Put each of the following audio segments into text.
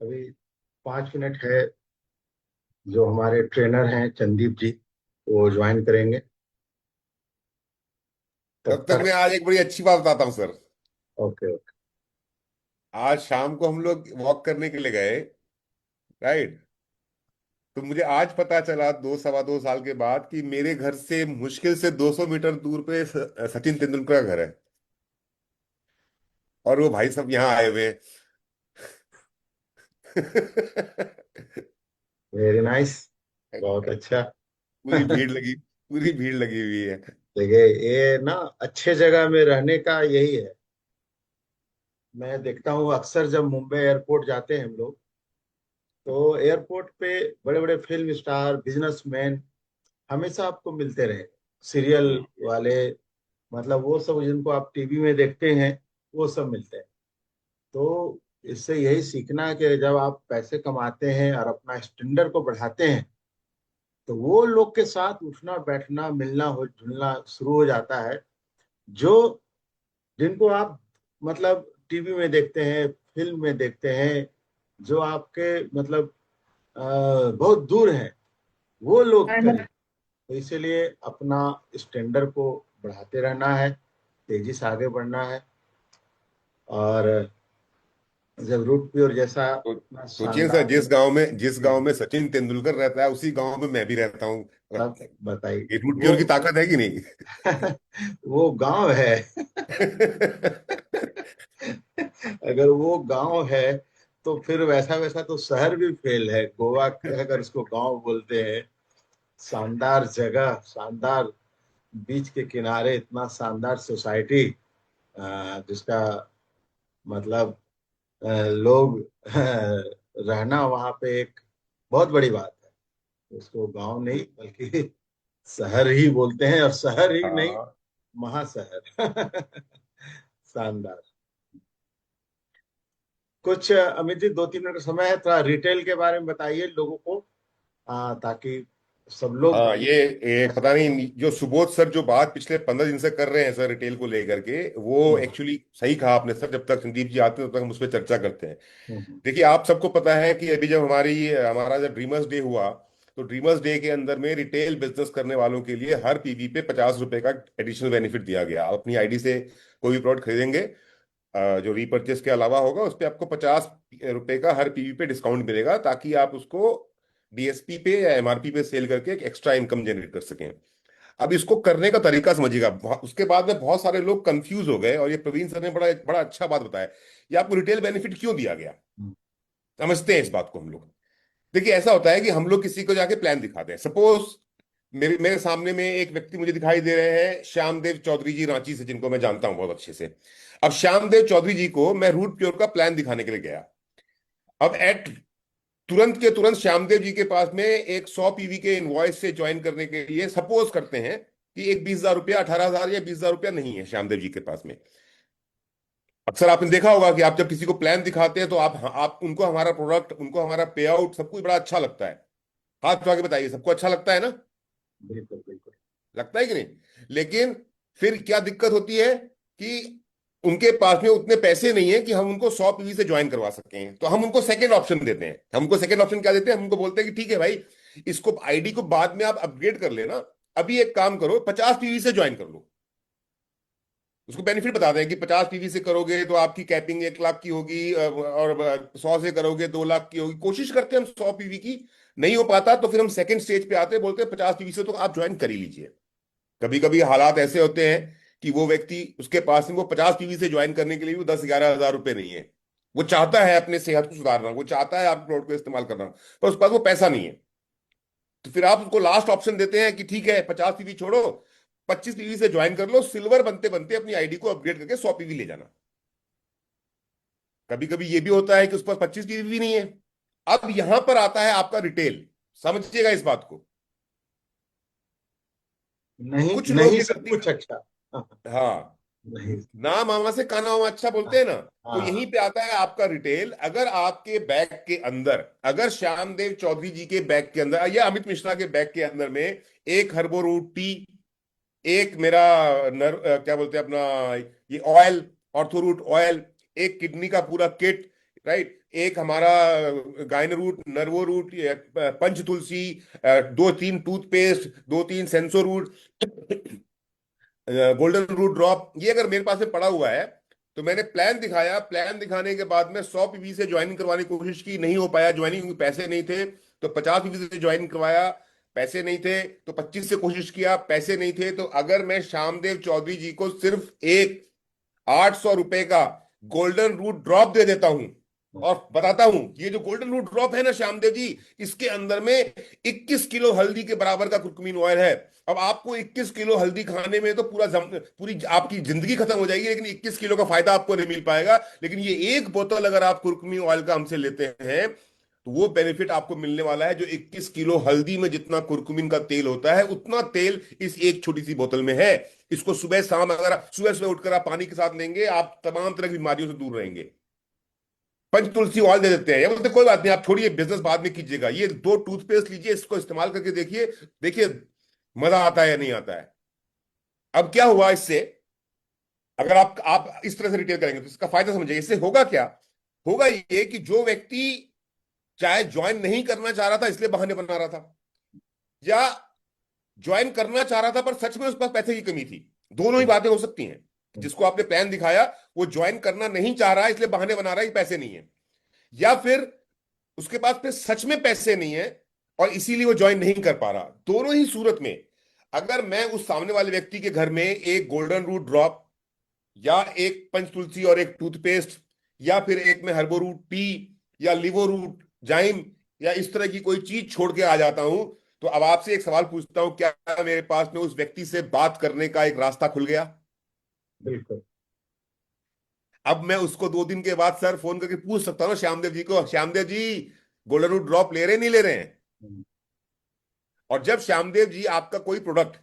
अभी 5 मिनट है। जो हमारे ट्रेनर हैं चंदीप जी, वो ज्वाइन करेंगे। तब तब तक तक। मैं आज एक बड़ी अच्छी बात बताता हूँ सर। Okay okay. आज शाम को हम लोग वॉक करने के लिए गए, राइट? तो मुझे आज पता चला 2 सवा 2 साल के बाद कि मेरे घर से मुश्किल से 200 मीटर दूर पे सचिन तेंदुलकर का घर है। और वो भाई सब यहाँ आए हुए हैं। Very nice. बहुत अच्छा। पूरी भीड़ लगी, पूरी भीड़ लगी हुई है। देखिए, ये ना अच्छे जगह में रहने का यही है। मैं देखता हूँ अक्सर जब मुंबई एयरपोर्ट जाते हैं हम लोग, तो एयरपोर्ट पे बड़े बड़े फिल्म स्टार, बिजनेसमैन हमेशा आपको मिलते रहे। सीरियल हम्म। वाले, मतलब वो सब जिनको आप टीवी में देखते हैं, वो सब मिलते हैं। तो इससे यही सीखना है कि जब आप पैसे कमाते हैं और अपना स्टैंडर्ड को बढ़ाते हैं, तो वो लोग के साथ उठना बैठना मिलना हो जुलना शुरू हो जाता है। जो जिनको आप मतलब टीवी में देखते हैं, फिल्म में देखते हैं, जो आपके मतलब बहुत दूर हैं, वो लोग करीब। तो इसीलिए अपना स्टैंडर्ड को बढ़ाते रहना है, तेजी से आगे बढ़ना है। और जब रूट प्योर जैसा तो इतना सोचिए सर, शानदार। जिस गांव में सचिन तेंदुलकर रहता है, उसी गांव में मैं भी रहता हूँ। अब बताइए ये रूट वो प्योर की ताकत है कि नहीं? वो गांव है। अगर वो गांव है, तो फिर वैसा वैसा तो शहर भी फेल है। गोवा अगर उसको गांव बोलते हैं, शानदार जगह, शानदार बीच के किनारे, इतना शानदार सोसाइटी, जिसका मतलब लोग रहना वहां पे एक बहुत बड़ी बात है। उसको गांव नहीं बल्कि शहर ही बोलते हैं, और शहर ही नहीं, हाँ महाशहर। शानदार। कुछ अमित जी, 2-3 मिनट का समय है, थोड़ा रिटेल के बारे में बताइए लोगों को, ताकि सब लोग। हाँ, ये पता नहीं, जो सुबोध सर जो बात पिछले 15 दिन से कर रहे हैं सर रिटेल को लेकर के, वो हम्म, एक्चुअली सही कहा आपने सर। जब तक संदीप जी आते हैं तब तक हम उस पर चर्चा करते हैं। हम्म, देखिए, आप सबको पता है कि अभी जब हमारा जब ड्रीमर्स डे हुआ, तो ड्रीमर्स डे के अंदर में रिटेल बिजनेस करने वालों के लिए हर पीवी पे 50 रुपए का एडिशनल बेनिफिट दिया गया। आप अपनी आईडी से कोई भी प्रोडक्ट खरीदेंगे, जो रीपर्चेस के अलावा होगा, उस पर आपको 50 रुपए का हर पीवी पे डिस्काउंट मिलेगा, ताकि आप उसको डीएसपी पे या एमआरपी पे सेल करके एक एक्स्ट्रा इनकम जनरेट कर सकें। अब इसको करने का तरीका समझिएगा। उसके बाद में बहुत सारे लोग कंफ्यूज हो गए, और ये प्रवीण सर ने बड़ा बड़ा अच्छा बात बताया। ये आपको रिटेल बेनिफिट क्यों दिया गया, हम्म, समझते हैं इस बात को हम लोग। देखिए, ऐसा होता है कि हम लोग किसी को जाके प्लान दिखाते हैं। सपोज मेरे मेरे सामने में एक व्यक्ति मुझे दिखाई दे रहे हैं, श्यामदेव चौधरी जी, रांची से, जिनको मैं जानता हूं बहुत अच्छे से। अब श्यामदेव चौधरी जी को मैं रूट प्योर का प्लान दिखाने के लिए गया। अब एट तुरंत के तुरंत श्यामदेव जी के पास में एक 100 पीवी के इनवॉइस से ज्वाइन करने के लिए, सपोज करते हैं कि एक 20,000 रुपया, 18,000 या 20,000 रुपया नहीं है श्यामदेव जी के पास में। अक्सर आपने देखा होगा कि आप जब किसी को प्लान दिखाते हैं, तो आप उनको हमारा प्रोडक्ट, उनको हमारा पे आउट, सब कुछ बड़ा अच्छा लगता है। हाथ उठा के बताइए, सबको अच्छा लगता है ना? बिल्कुल बिल्कुल। लगता है कि नहीं? लेकिन फिर क्या दिक्कत होती है कि उनके पास में उतने पैसे नहीं है कि हम उनको 100 पीवी से ज्वाइन करवा सकें। तो हम उनको सेकंड ऑप्शन देते हैं। हम उनको सेकंड ऑप्शन क्या देते हैं? हम उनको बोलते हैं कि ठीक है भाई, इसको आईडी को बाद में आप अपग्रेड कर लेना, अभी एक काम करो, 50 पीवी से ज्वाइन कर लो। उसको बेनिफिट बता दें कि 50 पीवी से करोगे तो आपकी कैपिंग 1 लाख की होगी, और 100 से करोगे 2 लाख की होगी। कोशिश करते हैं हम 100 पीवी की, नहीं हो पाता तो फिर हम सेकंड स्टेज पे आते हैं, बोलते हैं 50 पीवी से तो आप ज्वाइन कर ही लीजिए। कभी कभी हालात ऐसे होते हैं कि वो व्यक्ति, उसके पास में वो 50 पीवी से ज्वाइन करने के लिए भी 10-11 हज़ार रुपए नहीं है। वो चाहता है अपने सेहत को सुधारना, वो चाहता है आपके प्रोडक्ट को इस्तेमाल करना, पर उसके पास वो पैसा नहीं है। तो फिर आप उसको लास्ट ऑप्शन देते हैं कि ठीक है, 50 पीवी छोड़ो, 25 पीवी से ज्वाइन कर लो, सिल्वर बनते बनते अपनी आईडी को अपग्रेड करके 100 पीवी ले जाना। कभी कभी ये भी होता है कि उस पास 25 पीवी भी नहीं है। अब यहां पर आता है आपका रिटेल। समझिएगा इस बात को। नहीं कुछ लोग नहीं, ये सब गलती कुछ अच्छा। हाँ, नहीं। ना मामा से काना मामा अच्छा बोलते हैं ना। तो हाँ। यहीं पे आता है आपका रिटेल। अगर आपके बैग के अंदर, अगर श्यामदेव चौधरी जी के बैग के अंदर या अमित मिश्रा के बैग के अंदर में एक हर्बो रूट टी, एक मेरा क्या बोलते हैं अपना, ये ऑयल, ऑर्थो रूट ऑयल, एक किडनी का पूरा किट, राइट, एक हमारा गायन रूट, नर्वो रूट, पंच तुलसी, दो तीन टूथपेस्ट, दो तीन सेंसो रूट, गोल्डन रूट ड्रॉप, ये अगर मेरे पास में पड़ा हुआ है तो मैंने प्लान दिखाया, प्लान दिखाने के बाद में 100 पीवी से ज्वाइनिंग करवाने की कोशिश की, नहीं हो पाया ज्वाइनिंग क्योंकि पैसे नहीं थे, तो 50 पीवी से ज्वाइन करवाया, पैसे नहीं थे, तो 25 से कोशिश किया, पैसे नहीं थे। तो अगर मैं श्यामदेव चौधरी जी को सिर्फ एक 800 रुपए का गोल्डन रूट ड्रॉप दे देता हूं और बताता हूं ये जो गोल्डन रूट ड्रॉप है ना श्यामदेव जी, इसके अंदर में 21 किलो हल्दी के बराबर का कुरकुमीन ऑयल है। अब आपको 21 किलो हल्दी खाने में तो पूरी आपकी जिंदगी खत्म हो जाएगी, लेकिन 21 किलो का फायदा आपको नहीं मिल पाएगा। लेकिन ये एक बोतल अगर आप कुरकुमीन ऑयल का हमसे लेते हैं तो वो बेनिफिट आपको मिलने वाला है, जो 21 किलो हल्दी में जितना कुरकुमीन का तेल होता है उतना तेल इस एक छोटी सी बोतल में है। इसको सुबह शाम अगर सुबह सुबह उठकर आप पानी के साथ लेंगे, आप तमाम तरह की बीमारियों से दूर रहेंगे। पंच तुलसी ऑयल दे देते हैं, या बोलते कोई बात नहीं आप छोड़िए बिजनेस बाद में कीजिएगा, ये दो टूथपेस्ट लीजिए, इसको इस्तेमाल करके देखिए, देखिए मजा आता है या नहीं आता है। अब क्या हुआ इससे, अगर आप इस तरह से रिटेल करेंगे तो इसका फायदा समझिए, इससे होगा क्या, होगा ये कि जो व्यक्ति चाहे ज्वाइन नहीं करना चाह रहा था इसलिए बहाने बना रहा था, या ज्वाइन करना चाह रहा था पर सच में उस पास पैसे की कमी थी, दोनों ही बातें हो सकती हैं। जिसको आपने प्लान दिखाया वो ज्वाइन करना नहीं चाह रहा है इसलिए बहाने बना रहा है कि पैसे नहीं है, या फिर उसके पास फिर सच में पैसे नहीं है और इसीलिए वो ज्वाइन नहीं कर पा रहा। दोनों ही सूरत में अगर मैं उस सामने वाले व्यक्ति के घर में एक गोल्डन रूट ड्रॉप या एक पंच तुलसी और एक टूथपेस्ट या फिर एक में हर्बो रूट टी या लिवो रूट जाइम या इस तरह की कोई चीज छोड़ के आ जाता हूं, तो अब आपसे एक सवाल पूछता हूं, क्या मेरे पास में उस व्यक्ति से बात करने का एक रास्ता खुल गया? बिल्कुल। अब मैं उसको 2 दिन के बाद सर फोन करके पूछ सकता हूँ ना श्यामदेव जी को, श्यामदेव जी गोल्डन रूट ड्रॉप ले रहे नहीं ले रहे हैं? हम्म। और जब श्यामदेव जी आपका कोई प्रोडक्ट,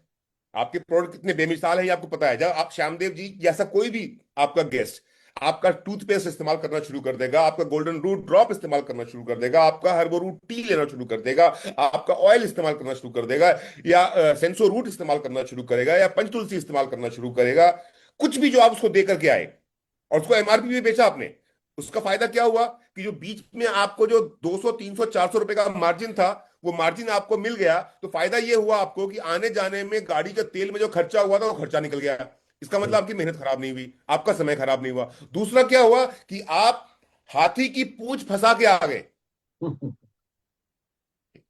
आपके प्रोडक्ट कितने बेमिसाल है ये आपको पता है, जब आप श्यामदेव जी जैसा कोई भी आपका गेस्ट आपका टूथपेस्ट इस्तेमाल करना शुरू कर देगा, आपका गोल्डन रूट ड्रॉप इस्तेमाल करना शुरू कर देगा, आपका हर्बो रूट टी लेना शुरू कर देगा, आपका ऑयल इस्तेमाल करना शुरू कर देगा, या सेंसो रूट इस्तेमाल करना शुरू करेगा, या पंचतुलसी इस्तेमाल करना शुरू करेगा, कुछ भी जो आप उसको दे करके आए और उसको एमआरपी में बेचा आपने, उसका फायदा क्या हुआ कि जो बीच में आपको जो 200 300 400 रुपए का मार्जिन था वो मार्जिन आपको मिल गया। तो फायदा ये हुआ आपको कि आने जाने में गाड़ी के तेल में जो खर्चा हुआ था वो खर्चा निकल गया। इसका मतलब आपकी मेहनत खराब नहीं हुई, आपका समय खराब नहीं हुआ। दूसरा क्या हुआ कि आप हाथी की पूंछ फंसा के आ गए।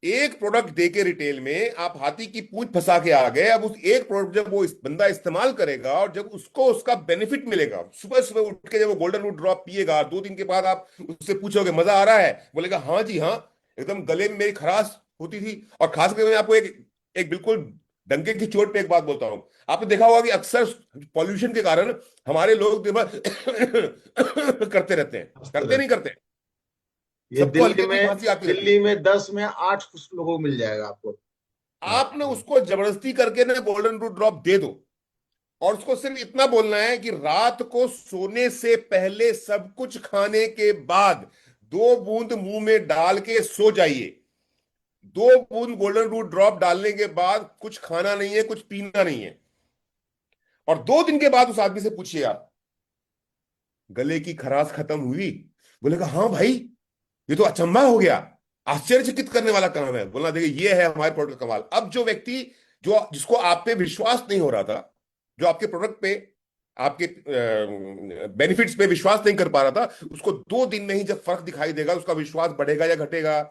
एक प्रोडक्ट देके रिटेल में आप हाथी की पूंछ फंसा के आ गए। अब उस एक प्रोडक्ट जब वो बंदा इस्तेमाल करेगा और जब उसको उसका बेनिफिट मिलेगा, सुबह सुबह उठ के जब वो गोल्डन रूट ड्रॉप पिएगा, 2 दिन के बाद आप उससे पूछोगे मजा आ रहा है, बोलेगा हाँ जी हाँ, एकदम गले में मेरी खराश होती थी। और खास करके मैं आपको एक एक बिल्कुल डंके की चोट पे एक बात बोलता हूं, आपने देखा होगा कि अक्सर पॉल्यूशन के कारण हमारे लोग दिन भर करते रहते हैं, हंसते करते रहते। नहीं करते, ये सबको हल्की हल्की खांसी आती रहती है। दिल्ली में 10 में 8 कुछ लोगों को मिल जाएगा आपको। हाँ। आपने उसको जबरदस्ती करके ना गोल्डन रूट ड्रॉप दे दो, और उसको सिर्फ इतना बोलना है कि रात को सोने से पहले सब कुछ खाने के बाद 2 बूंद मुंह में डाल के सो जाइए। 2 बूंद गोल्डन रूट ड्रॉप डालने के बाद कुछ खाना नहीं है, कुछ पीना नहीं है। और 2 दिन के बाद उस आदमी से पूछिए आप, गले की खराश खत्म हुई? बोलेगा हाँ भाई, ये तो अचंभा हो गया, आश्चर्यचकित करने वाला काम है। बोलना देखिए ये है हमारे प्रोडक्ट का कमाल। अब जो व्यक्ति जो जिसको आप पे विश्वास नहीं हो रहा था, जो आपके प्रोडक्ट पे आपके बेनिफिट्स पे विश्वास नहीं कर पा रहा था, उसको 2 दिन में ही जब फर्क दिखाई देगा, उसका विश्वास बढ़ेगा या घटेगा?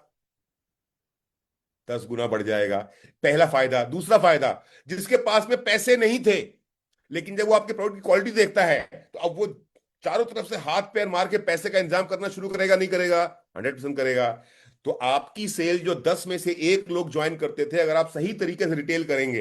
10 गुना बढ़ जाएगा। पहला फायदा। दूसरा फायदा, जिसके पास में पैसे नहीं थे लेकिन जब वो आपके प्रोडक्ट की क्वालिटी देखता है तो अब वो चारों तरफ से हाथ पैर मार के पैसे का इंतजाम करना शुरू करेगा, नहीं करेगा? 100% करेगा। तो आपकी सेल जो 10 में से 1 लोग ज्वाइन करते थे, अगर आप सही तरीके से रिटेल करेंगे,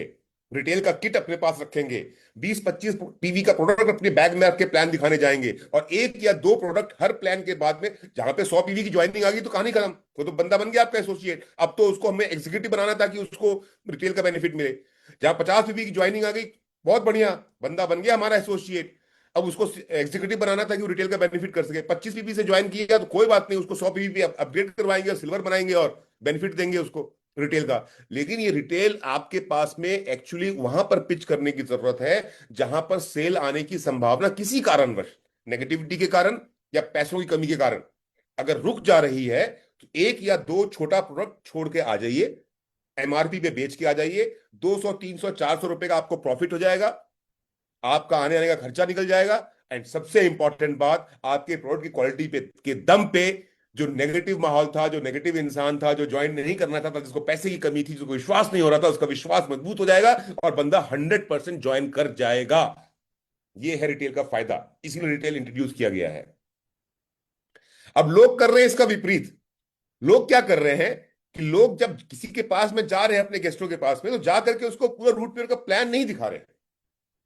रिटेल का किट अपने पास रखेंगे, 20-25 टीवी का प्रोडक्ट अपने बैग में रख के प्लान दिखाने जाएंगे, और 1 या 2 प्रोडक्ट हर प्लान के बाद में, जहां पे 100 पीवी की ज्वाइनिंग आ गई तो कहानी खत्म, वो तो बंदा बन गया आपका एसोसिएट। अब तो उसको हमें एग्जीक्यूटिव बनाना ताकि उसको रिटेल का बेनिफिट मिले। जहां 50 पीवी की ज्वाइनिंग आ गई, बहुत बढ़िया, बंदा बन गया हमारा एसोसिएट। अब उसको एग्जीक्यूटिव बनाना था कि वो रिटेल का बेनिफिट कर सके। 25 पीवी से ज्वाइन किया तो कोई बात नहीं, उसको 100 पीवी पे अपग्रेड करवाएंगे और सिल्वर बनाएंगे और बेनिफिट देंगे उसको रिटेल का। लेकिन ये रिटेल आपके पास में एक्चुअली वहां पर पिच करने की जरूरत है जहां पर सेल आने की संभावना किसी कारणवश, नेगेटिविटी के कारण या पैसों की कमी के कारण अगर रुक जा रही है तो एक या दो छोटा प्रोडक्ट छोड़ के आ जाइए, एमआरपी पे बेच के आ जाइए। 200 300 400 रुपए का आपको प्रॉफिट हो जाएगा, आपका आने आने का खर्चा निकल जाएगा। एंड सबसे इंपॉर्टेंट बात, आपके प्रोडक्ट की क्वालिटी पे के दम पे जो नेगेटिव माहौल था, जो नेगेटिव इंसान था, जो ज्वाइन नहीं करना चाहता, जिसको पैसे की कमी थी, जिसको विश्वास नहीं हो रहा था, उसका विश्वास मजबूत हो जाएगा और बंदा 100% ज्वाइन कर जाएगा। ये है रिटेल का फायदा, इसीलिए रिटेल इंट्रोड्यूस किया गया है। अब लोग कर रहे हैं इसका विपरीत। लोग क्या कर रहे हैं कि लोग जब किसी के पास में जा रहे हैं, अपने गेस्टों के पास में, तो जा करके उसको पूरा रूट पेयर का प्लान नहीं दिखा रहे हैं।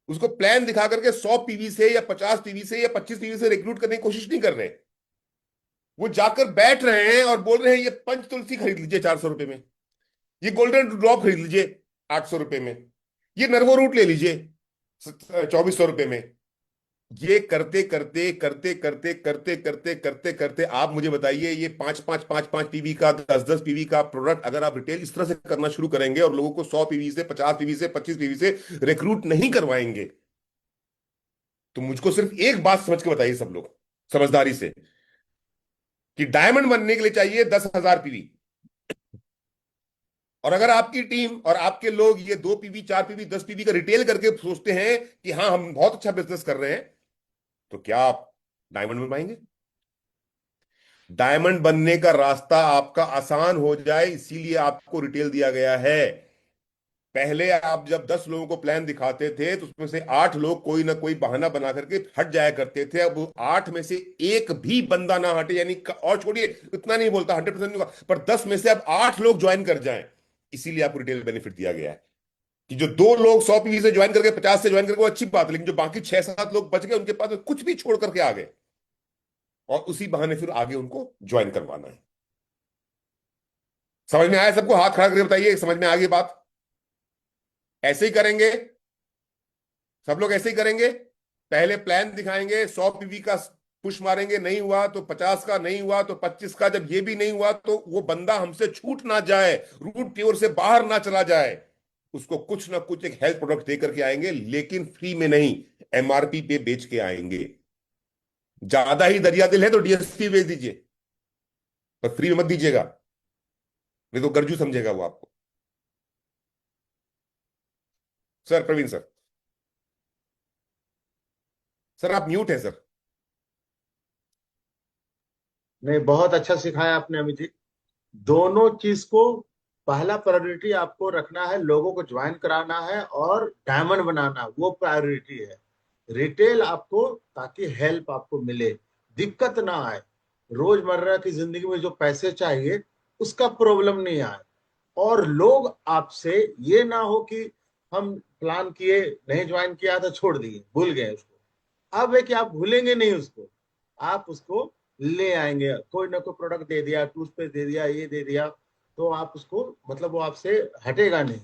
उसको प्लान दिखा करके 100 पीवी से या 50 पीवी से या 25 पीवी से रिक्रूट करने की कोशिश नहीं कर रहे। वो जाकर बैठ रहे हैं और बोल रहे हैं ये पंच तुलसी खरीद लीजिए 400 रुपए में, ये गोल्डन ड्रॉप खरीद लीजिए 800 रुपए में, ये नर्वो रूट ले लीजिए 2400 रुपए में। ये करते करते करते करते करते करते करते करते आप मुझे बताइए, ये 5 5 5 5 पीवी का, 10 10 पीवी का प्रोडक्ट अगर आप रिटेल इस तरह से करना शुरू करेंगे और लोगों को 100 पीवी से, 50 पीवी से, 25 पीवी से रिक्रूट नहीं करवाएंगे, तो मुझको सिर्फ एक बात समझ के बताइए सब लोग समझदारी से, कि डायमंड बनने के लिए चाहिए 10,000 पीवी। और अगर आपकी टीम और आपके लोग ये 2 पीवी, 4 पीवी, 10 पीवी का रिटेल करके सोचते हैं कि हाँ हम बहुत अच्छा बिजनेस कर रहे हैं, तो क्या आप डायमंड बन पाएंगे? डायमंड बनने का रास्ता आपका आसान हो जाए, इसीलिए आपको रिटेल दिया गया है। पहले आप जब 10 लोगों को प्लान दिखाते थे तो उसमें से 8 लोग कोई ना कोई बहाना बना करके हट जाया करते थे। अब वो 8 में से एक भी बंदा ना हटे, यानी और छोड़िए, इतना नहीं बोलता 100% नहीं होगा, पर 10 में से अब 8 लोग ज्वाइन कर जाएं, इसीलिए आपको रिटेल बेनिफिट दिया गया है। कि जो 2 लोग 100 पीवी से ज्वाइन करके, 50 से ज्वाइन करके, वो अच्छी बात है, लेकिन जो बाकी 6 7 लोग बच गए, उनके पास कुछ भी छोड़ करके आ गए, और उसी बहाने फिर आगे उनको ज्वाइन करवाना है। समझ में आया सबको? हाथ खड़ा करके बताइए, समझ में आ गई बात? ऐसे ही करेंगे, सब लोग ऐसे ही करेंगे। पहले प्लान दिखाएंगे, 100 पीवी का पुश मारेंगे, नहीं हुआ तो 50 का, नहीं हुआ तो 25 का। जब ये भी नहीं हुआ तो वो बंदा हमसे छूट ना जाए, रूट प्योर से बाहर ना चला जाए, उसको कुछ ना कुछ एक हेल्थ प्रोडक्ट दे करके आएंगे, लेकिन फ्री में नहीं, एमआरपी पे बेच के आएंगे। ज्यादा ही दरिया दिल है तो डीएसपी बेच दीजिए, पर फ्री में मत दीजिएगा, नहीं तो गर्जू समझेगा वो आपको। सर प्रवीण सर, सर आप म्यूट है सर। नहीं, बहुत अच्छा सिखाया आपने अमित जी। दोनों चीज को पहला प्रायोरिटी आपको रखना है, लोगों को ज्वाइन कराना है और डायमंड बनाना, वो प्रायोरिटी है। रिटेल आपको ताकि हेल्प आपको मिले, दिक्कत ना आए, रोजमर्रा की जिंदगी में जो पैसे चाहिए उसका प्रॉब्लम नहीं आए। और लोग आपसे ये ना हो कि हम प्लान किए, नहीं ज्वाइन किया तो छोड़ दिए, भूल गए उसको। अब है कि आप भूलेंगे नहीं उसको, आप उसको ले आएंगे। कोई ना कोई प्रोडक्ट दे दिया, टूथपेस्ट दे दिया, ये दे दिया, तो आप उसको मतलब वो आपसे हटेगा नहीं।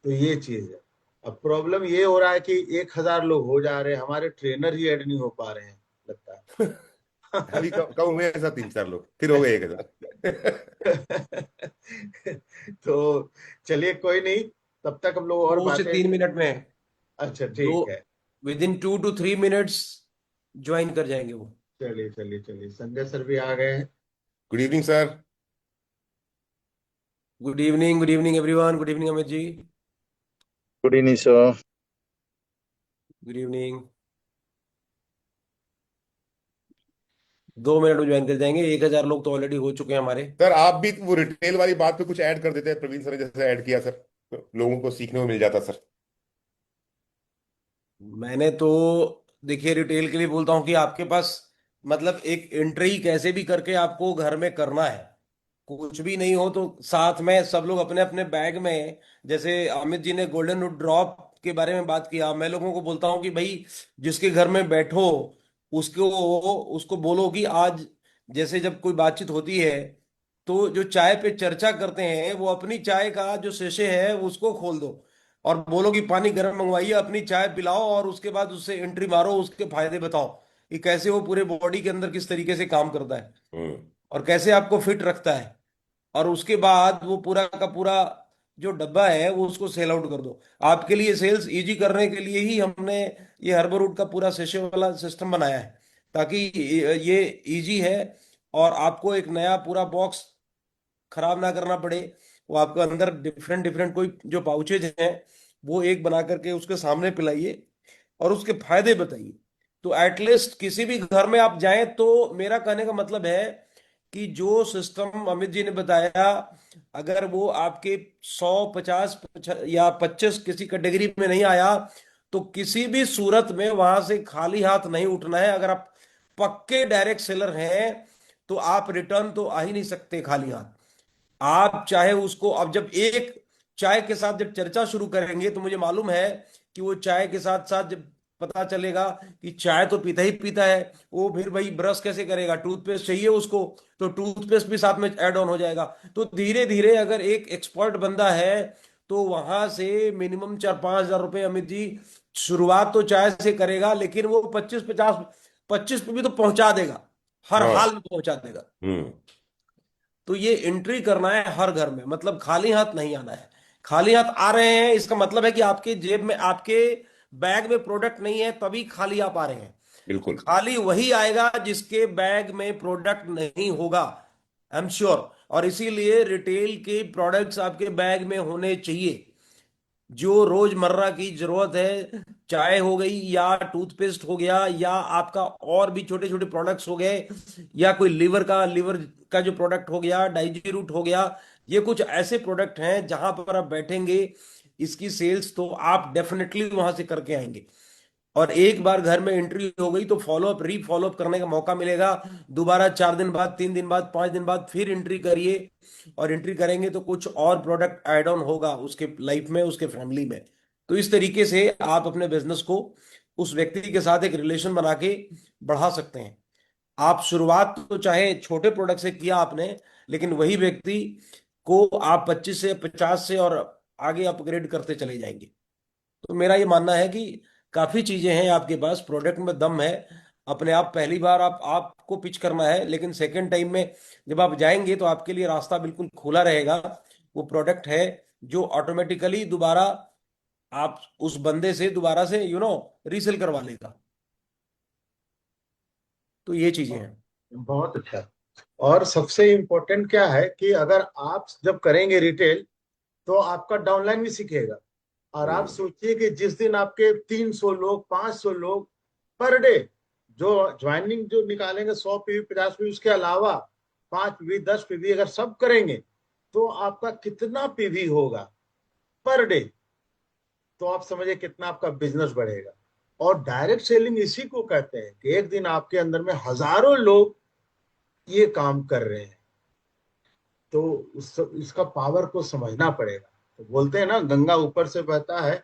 तो ये चीज है। अब प्रॉब्लम ये हो रहा है कि 1,000 लोग हो जा रहे हैं, हमारे ट्रेनर ही ऐड नहीं हो पा रहे हैं, लगता अभी कम कम हुए ऐसा 3 4 लोग, फिर हो गए 1,000। है। तो चलिए कोई नहीं, तब तक हम लोग और 2 से 3 मिनट में, अच्छा दो, ठीक है। With in 2 to 3 minutes join कर जाएंगे वो। चलिए चलिए चलिए, संजय सर भी आ गए हैं। Good evening sir. Good evening everyone, good evening Amit ji. Good evening sir. Good evening. 2 minute में ज्वाइन कर जाएंगे, 1,000 लोग तो ऑलरेडी हो चुके हैं हमारे। सर आप भी वो रिटेल वाली बात पे कुछ ऐड कर देते हैं, प्रवीण सर ने जैसे ऐड किया सर, तो लोगों को सीखने को मिल जाता सर। मैंने तो, देखिए, रिटेल के लिए बोलता हूँ कि आपके पास मतलब एक एंट्री कैसे भी करके आपको घर में करना है। कुछ भी नहीं हो तो साथ में सब लोग अपने अपने बैग में, जैसे अमित जी ने गोल्डन ड्रॉप के बारे में बात किया, मैं लोगों को बोलता हूँ कि भाई जिसके घर में बैठो उसको उसको बोलो कि आज, जैसे जब कोई बातचीत होती है तो जो चाय पे चर्चा करते हैं, वो अपनी चाय का जो शीशे है उसको खोल दो और बोलो कि पानी गर्म मंगवाइए, अपनी चाय पिलाओ और उसके बाद उससे एंट्री मारो, उसके फायदे बताओ कि कैसे वो पूरे बॉडी के अंदर किस तरीके से काम करता है हम्म। और कैसे आपको फिट रखता है। और उसके बाद वो पूरा का पूरा जो डब्बा है वो उसको सेल आउट कर दो। आपके लिए सेल्स इजी करने के लिए ही हमने ये हर्बल रूट का पूरा सेशन वाला सिस्टम बनाया है, ताकि ये इजी है और आपको एक नया पूरा बॉक्स खराब ना करना पड़े, वो आपको अंदर डिफरेंट डिफरेंट कोई जो पाउचेज हैं वो एक बना करके उसके सामने पिलाइए और उसके फायदे बताइए। तो एटलीस्ट किसी भी घर में आप जाएं तो मेरा कहने का मतलब है कि जो सिस्टम अमित जी ने बताया, अगर वो आपके 100 50 या 25 किसी कैटेगरी में नहीं आया, तो किसी भी सूरत में वहां से खाली हाथ नहीं उठना है। अगर आप पक्के डायरेक्ट सेलर हैं तो आप रिटर्न तो आ ही नहीं सकते खाली हाथ। आप चाहे उसको, अब जब एक चाय के साथ जब चर्चा शुरू करेंगे तो मुझे मालूम है कि वो चाय के साथ साथ जब पता चलेगा कि चाय तो पीता ही पीता है, वो फिर भाई ब्रश कैसे करेगा, टूथपेस्ट चाहिए उसको, तो टूथपेस्ट भी साथ में ऐड ऑन हो जाएगा। तो धीरे धीरे अगर एक एक्सपर्ट बंदा है तो वहां से मिनिमम 4 5 हज़ार रुपए अमित जी शुरुआत तो चाय से करेगा, लेकिन वो 25 50 25 पे भी तो पहुंचा देगा, हर हाँ। हाल में पहुंचा देगा। हम्म। तो ये एंट्री करना है हर घर में, मतलब खाली हाथ नहीं आना है। खाली हाथ आ रहे हैं इसका मतलब है कि आपके जेब में, आपके बैग में प्रोडक्ट नहीं है, तभी खाली आप आ रहे हैं। बिल्कुल। खाली वही आएगा जिसके बैग में प्रोडक्ट नहीं होगा, आई एम श्योर। और इसीलिए रिटेल के प्रोडक्ट्स आपके बैग में होने चाहिए, जो रोजमर्रा की जरूरत है, चाय हो गई या टूथपेस्ट हो गया या आपका और भी छोटे छोटे प्रोडक्ट्स हो गए, या कोई लीवर का जो प्रोडक्ट हो गया, डाइजी रूट हो गया। ये कुछ ऐसे प्रोडक्ट हैं जहां पर आप बैठेंगे, इसकी सेल्स तो आप डेफिनेटली वहां से करके आएंगे। और एक बार घर में एंट्री हो गई तो फॉलोअप री फॉलोअप करने का मौका मिलेगा। दोबारा 4 दिन बाद, 3 दिन बाद, 5 दिन बाद फिर एंट्री करिए, और एंट्री करेंगे तो कुछ और प्रोडक्ट ऐड ऑन होगा उसके लाइफ में, उसके फैमिली में। तो इस तरीके से आप अपने बिजनेस को उस व्यक्ति के साथ एक रिलेशन बना के बढ़ा सकते हैं। आप शुरुआत तो चाहे छोटे प्रोडक्ट से किया आपने, लेकिन वही व्यक्ति को आप 25 से 50 से और आगे अपग्रेड करते चले जाएंगे। तो मेरा ये मानना है कि काफी चीजें हैं आपके पास, प्रोडक्ट में दम है। अपने आप पहली बार आपको पिच करना है, लेकिन सेकेंड टाइम में जब आप जाएंगे तो आपके लिए रास्ता बिल्कुल खुला रहेगा। वो प्रोडक्ट है जो ऑटोमेटिकली दोबारा आप उस बंदे से दोबारा से रीसेल करवा लेगा। तो ये चीजें हैं। बहुत अच्छा। और सबसे इम्पोर्टेंट क्या है कि अगर आप जब करेंगे रिटेल तो आपका डाउनलाइन भी सीखेगा। और आप हम्म। सोचिए कि जिस दिन आपके 300 लोग 500 लोग पर डे जो ज्वाइनिंग जो निकालेंगे, 100 पीवी 50 पीवी, उसके अलावा 5 पीवी 10 पीवी अगर सब करेंगे तो आपका कितना पीवी होगा पर डे। तो आप समझिए कितना आपका बिजनेस बढ़ेगा। और डायरेक्ट सेलिंग इसी को कहते हैं कि एक दिन आपके अंदर में हजारों लोग ये काम कर रहे हैं। तो इसका पावर को समझना पड़ेगा। तो बोलते हैं ना, गंगा ऊपर से बहता है।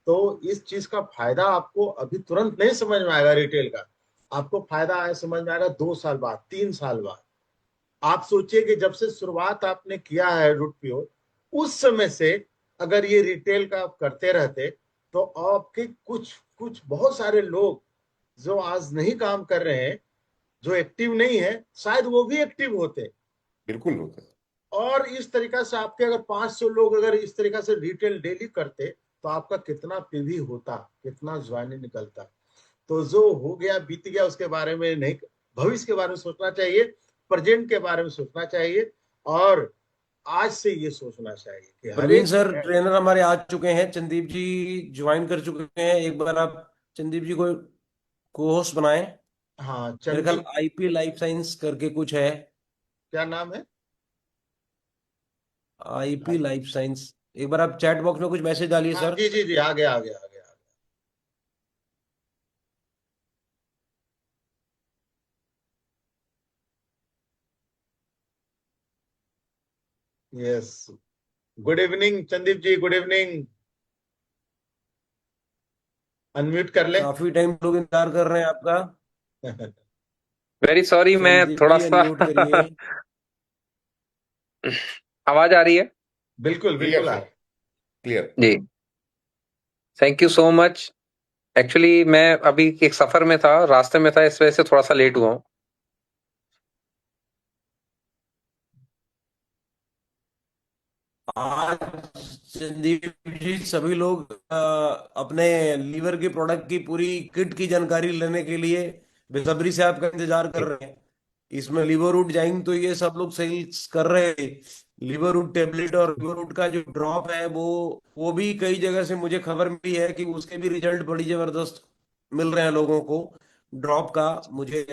तो इस चीज का फायदा आपको अभी तुरंत नहीं समझ में आएगा रिटेल का। आपको फायदा आए समझ में आएगा 2 साल बाद, 3 साल बाद। आप सोचिए कि जब से शुरुआत आपने किया है रूट प्योर, उस समय से अगर ये रिटेल का आप करते रहते तो आपके कुछ कुछ बहुत सारे लोग जो आज नहीं काम कर रहे हैं, जो एक्टिव नहीं है, शायद वो भी एक्टिव होते। बिल्कुल होता है। और इस तरीका से आपके अगर 500 लोग अगर इस तरीका से रिटेल डेली करते तो आपका कितना पीवी होता, कितना ज्वाइनिंग निकलता। तो जो हो गया बीत गया उसके बारे में नहीं, भविष्य के बारे में सोचना चाहिए, प्रेजेंट के बारे में सोचना चाहिए। और आज से ये सोचना चाहिए कि हर प्रवीण एक सर ट्रेनर हमारे आ चुके हैं, चंदीप जी ज्वाइन कर चुके हैं। एक बार आप चंदीप जी को को होस्ट बनाएं। हाँ, मेरे ख्याल चंदीप। आईपी लाइफ साइंस करके कुछ है। क्या नाम है? आईपी लाइफ साइंस, एक बार आप चैट बॉक्स में कुछ मैसेज डालिए हाँ सर। जी जी जी, आ गया आ गया आ गया। यस। गुड इवनिंग चंदीप जी, गुड इवनिंग। अनम्यूट कर ले। काफी टाइम लोग इंतजार कर रहे हैं आपका। वेरी सॉरी, मैं चंदीप थोड़ा जी सा अनम्यूट करिए। आवाज आ रही है? बिल्कुल क्लियर बिल्कुल आ सर, रहा क्लियर। जी। Thank you so much. Actually मैं अभी एक सफर में था, रास्ते में था, इस वजह से थोड़ा सा लेट हुआ हूँ। आज संदीप जी सभी लोग अपने लीवर के प्रोडक्ट की पूरी किट की जानकारी लेने के लिए बेसब्री से आपका इंतजार कर रहे हैं। इसमें लिवरवुड जाइंक तो ये सब लोग सेल्स कर रहे हैं। लिवरवुड टेबलेट और लिवरवुड का जो ड्रॉप है वो भी कई जगह से मुझे खबर मिली है कि उसके भी रिजल्ट बड़ी जबरदस्त मिल रहे हैं लोगों को। ड्रॉप का मुझे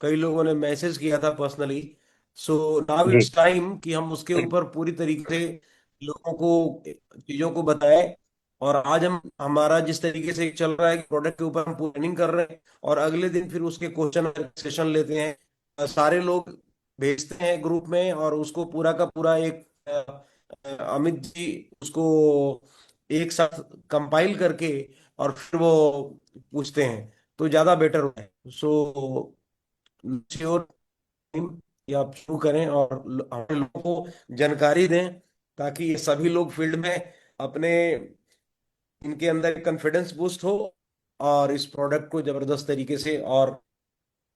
कई लोगों ने मैसेज किया था पर्सनली। सो नाउ जी इट्स टाइम कि हम उसके ऊपर पूरी तरीके से लोगों को चीजों को बताएं। और आज हम हमारा जिस तरीके से चल रहा है कि प्रोडक्ट के ऊपर हम प्लानिंग कर रहे हैं और अगले दिन फिर उसके क्वेश्चन सेशन लेते हैं। सारे लोग भेजते हैं ग्रुप में और उसको पूरा का पूरा एक अमित जी उसको एक साथ कंपाइल करके और फिर वो पूछते हैं तो ज्यादा बेटर होता है। सो श्योर कि आप शुरू करें और हमारे लोगों को जानकारी दें ताकि ये सभी लोग फील्ड में अपने इनके अंदर कॉन्फिडेंस बूस्ट हो और इस प्रोडक्ट को जबरदस्त तरीके से और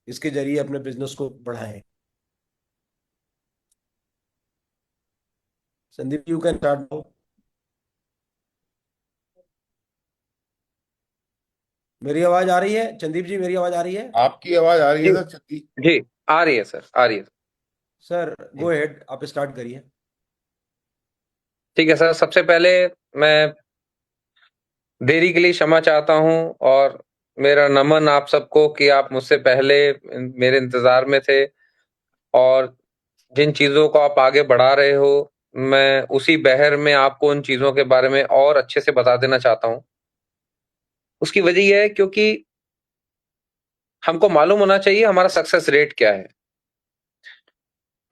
इसके जरिए अपने बिजनेस को बढ़ाएं। Sandeep you can start now. मेरी आवाज आ रही है संदीप जी? मेरी आवाज आ रही है? आपकी आवाज आ रही है जी सर छत्ती। जी, आ रही है सर, आ रही है। सर गो अहेड, आप स्टार्ट करिए। ठीक है सर, सबसे पहले मैं देरी के लिए क्षमा चाहता हूँ और मेरा नमन आप सबको कि आप मुझसे पहले मेरे इंतजार में थे और जिन चीजों को आप आगे बढ़ा रहे हो, मैं उसी बहर में आपको उन चीजों के बारे में और अच्छे से बता देना चाहता हूँ। उसकी वजह यह है क्योंकि हमको मालूम होना चाहिए हमारा सक्सेस रेट क्या है।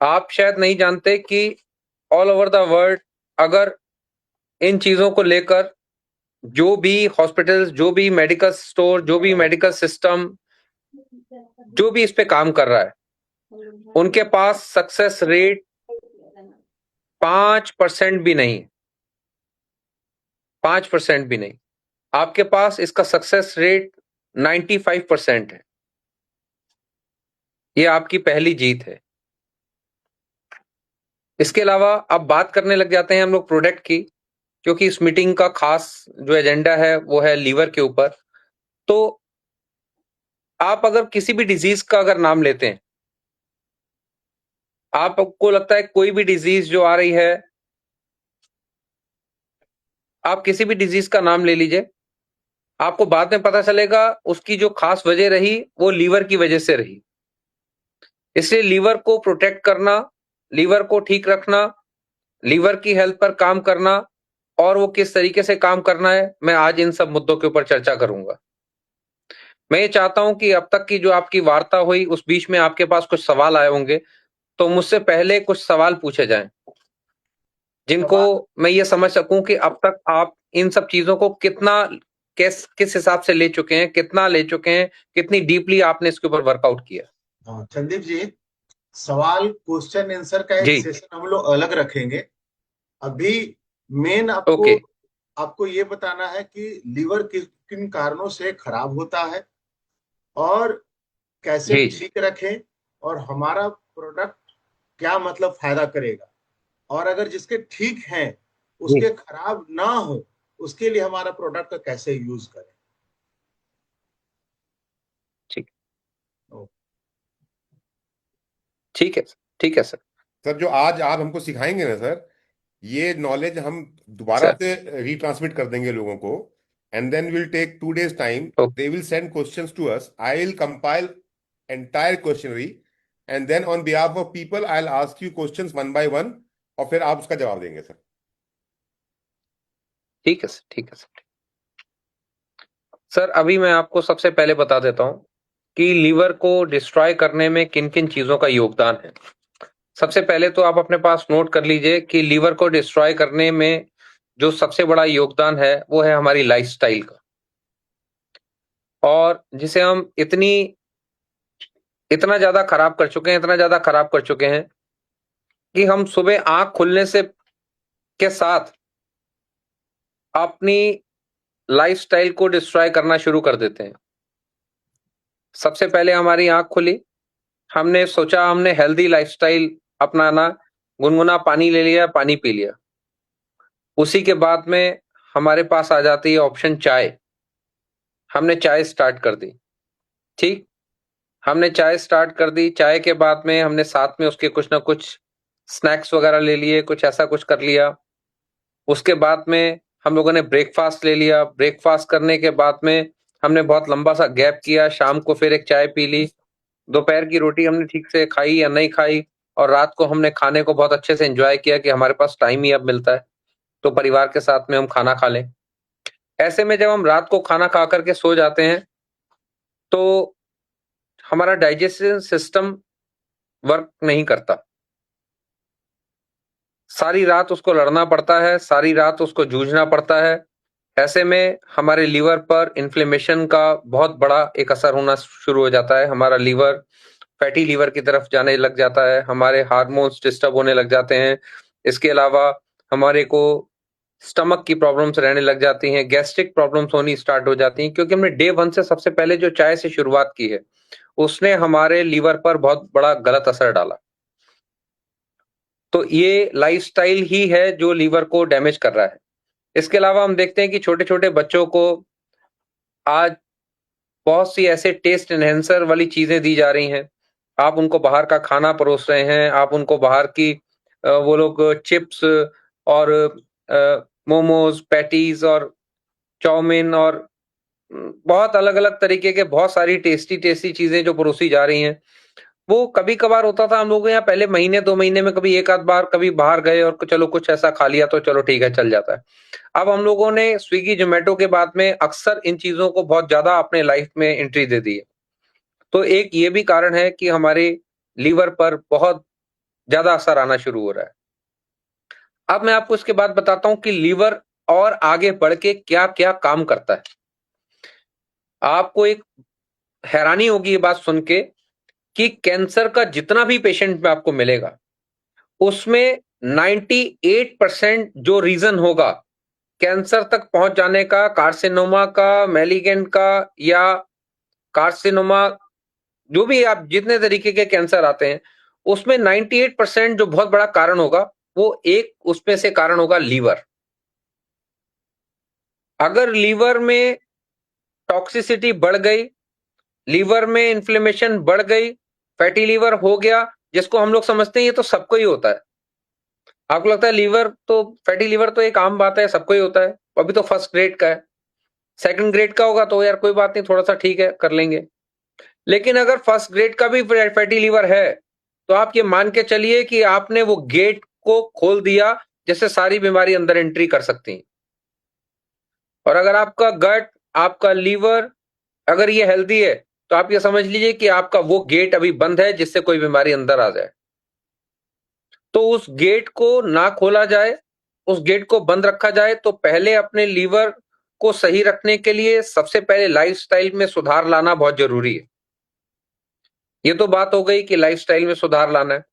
आप शायद नहीं जानते कि ऑल ओवर द वर्ल्ड अगर इन चीजों को लेकर जो भी हॉस्पिटल्स, जो भी मेडिकल स्टोर, जो भी मेडिकल सिस्टम, जो भी इस पे काम कर रहा है, उनके पास सक्सेस रेट 5% भी नहीं, 5% भी नहीं। आपके पास इसका सक्सेस रेट 95% है। ये आपकी पहली जीत है। इसके अलावा अब बात करने लग जाते हैं हम लोग प्रोडक्ट की, क्योंकि इस मीटिंग का खास जो एजेंडा है वो है लीवर के ऊपर। तो आप अगर किसी भी डिजीज का अगर नाम लेते हैं, आपको लगता है कोई भी डिजीज जो आ रही है, आप किसी भी डिजीज का नाम ले लीजिए, आपको बाद में पता चलेगा उसकी जो खास वजह रही वो लीवर की वजह से रही। इसलिए लीवर को प्रोटेक्ट करना, लीवर को ठीक रखना, लीवर की हेल्थ पर काम करना और वो किस तरीके से काम करना है, मैं आज इन सब मुद्दों के ऊपर चर्चा करूंगा। मैं ये चाहता हूं कि अब तक की जो आपकी वार्ता हुई उस बीच में आपके पास कुछ सवाल आए होंगे, तो मुझसे पहले कुछ सवाल पूछे जाएं जिनको सवाल मैं ये समझ सकूं कि अब तक आप इन सब चीजों को कितना किस हिसाब से ले चुके हैं, कितना ले चुके हैं, कितनी डीपली आपने इसके ऊपर वर्कआउट किया। हाँ संदीप जी, सवाल क्वेश्चन आंसर का एक जी, सेशन हम लोग अलग रखेंगे। अभी मेन आपको ओके। आपको ये बताना है कि लीवर किन किन कारणों से खराब होता है और कैसे जी ठीक रखें, और हमारा प्रोडक्ट क्या मतलब फायदा करेगा, और अगर जिसके ठीक हैं जी, उसके खराब ना हो उसके लिए हमारा प्रोडक्ट का कैसे यूज करें। ठीक, ओ, ठीक है, ठीक है सर। सर जो आज आप हमको सिखाएंगे ना सर, ये नॉलेज हम दोबारा सर, से रिट्रांसमिट कर देंगे लोगों को। And then will take 2 days time. Okay, they will send questions to us, I will compile entire questionnaire, and then on behalf of people I will ask you questions one by one, और फिर आप उसका जवाब देंगे sir. ठीक है sir, ठीक है सर। सर अभी मैं आपको सबसे पहले बता देता हूं कि लीवर को डिस्ट्रॉय करने में किन किन चीजों का योगदान है। सबसे पहले तो आप अपने पास नोट कर लीजिए कि लीवर को डिस्ट्रॉय करने में जो सबसे बड़ा योगदान है वो है हमारी लाइफस्टाइल का, और जिसे हम इतना ज्यादा खराब कर चुके हैं, इतना ज्यादा खराब कर चुके हैं कि हम सुबह आंख खुलने से के साथ अपनी लाइफस्टाइल को डिस्ट्रॉय करना शुरू कर देते हैं। सबसे पहले हमारी आंख खुली, हमने सोचा हमने हेल्दी लाइफस्टाइल अपनाना, गुनगुना पानी ले लिया, पानी पी लिया। उसी के बाद में हमारे पास आ जाती है ऑप्शन चाय, हमने चाय स्टार्ट कर दी। ठीक, हमने चाय स्टार्ट कर दी, चाय के बाद में हमने साथ में उसके कुछ ना कुछ स्नैक्स वगैरह ले लिए, कुछ ऐसा कुछ कर लिया। उसके बाद में हम लोगों ने ब्रेकफास्ट ले लिया, ब्रेकफास्ट करने के बाद में हमने बहुत लंबा सा गैप किया, शाम को फिर एक चाय पी ली, दोपहर की रोटी हमने ठीक से खाई या नहीं खाई, और रात को हमने खाने को बहुत अच्छे से एंजॉय किया कि हमारे पास टाइम ही अब मिलता है, तो परिवार के साथ में हम खाना खा लें। ऐसे में जब हम रात को खाना खा करके सो जाते हैं, तो हमारा डाइजेशन सिस्टम वर्क नहीं करता। सारी रात उसको लड़ना पड़ता है, सारी रात उसको जूझना पड़ता है। ऐसे में हमारे लीवर पर इन्फ्लेमेशन का बहुत बड़ा एक असर होना शुरू हो जाता है। हमारा लीवर फैटी लीवर की तरफ जाने लग जाता है, हमारे हार्मोन्स डिस्टर्ब होने लग जाते हैं। इसके अलावा हमारे को स्टमक की प्रॉब्लम्स रहने लग जाती हैं, गैस्ट्रिक प्रॉब्लम्स होनी स्टार्ट हो जाती हैं, क्योंकि हमने डे 1 से सबसे पहले जो चाय से शुरुआत की है, उसने हमारे लीवर पर बहुत बड़ा गलत असर डाला। तो ये लाइफ़स्टाइल ही है जो लीवर को डैमेज कर रहा है। इसके अलावा हम देखते हैं कि छोटे-छोटे बच्चों को आज बहुत सी ऐसे टेस्ट एनहांसर वाली चीज़ें दी जा रही हैं। आप उनको बाहर का खाना परोस रहे हैं, आप उनको बाहर की वो लोग चिप्स और मोमोज़, पैटीज़ और चाउमीन और बहुत अलग-अलग तरीके के बहुत सारी टेस्टी-टेस्टी चीज़ें जो परोसी जा रही हैं। वो कभी-कभार होता था हम लोगों के यहाँ पहले महीने 2 महीने में कभी 1 आध बार कभी बाहर गए और चलो कुछ ऐसा खा लिया तो चलो ठीक है, चल जाता है। अब हम लोगों ने स्विगी, ज़ोमैटो के बाद में अक्सर इन चीज़ों को बहुत ज़्यादा अपने लाइफ़ में एंट्री दे दी है। तो एक ये भी कारण है कि हमारे लीवर पर बहुत ज़्यादा असर आना शुरू हो रहा है। अब मैं आपको इसके बाद बताता हूँ कि लीवर और आगे बढ़ के क्या-क्या काम करता है। आपको एक हैरानी होगी ये बात सुन के कि कैंसर का जितना भी पेशेंट में आपको मिलेगा, उसमें 98% जो रीज़न होगा कैंसर तक पहुंच जाने का, कार्सिनोमा का, मैलिग्नेंट का या कार्सिनोमा, जो भी आप जितने तरीके के कैंसर आते हैं, उसमें 98% जो बहुत बड़ा कारण होगा, वो एक उसमें से कारण होगा लीवर। अगर लीवर में टॉक्सिसिटी बढ़ गई, लीवर में इन्फ्लेमेशन बढ़ गई, फैटी लीवर हो गया, जिसको हम लोग समझते हैं ये तो सबको ही होता है। आपको लगता है लीवर तो फैटी लीवर तो एक आम बात है, सबको ही होता है, अभी तो फर्स्ट ग्रेड का है। सेकंड ग्रेड का होगा तो यार कोई बात नहीं, थोड़ा-सा ठीक है, कर लेंगे। लेकिन अगर फर्स्ट ग्रेड का भी फैटी लीवर है, तो आप ये मान के चलिए कि आपने वो गेट को खोल दिया, जिससे सारी बीमारी अंदर एंट्री कर सकती हैं। और अगर आपका गट, आपका लीवर अगर ये हेल्दी है, तो आप ये समझ लीजिए कि आपका वो गेट अभी बंद है, जिससे कोई बीमारी अंदर आ जाए। तो उस गेट को ना खोला जाए, उस गेट को बंद रखा जाए, तो पहले अपने लीवर को सही रखने के लिए सबसे पहले लाइफ़स्टाइल में सुधार लाना बहुत ज़रूरी है। ये तो बात हो गई कि लाइफ़स्टाइल में सुधार लाना है।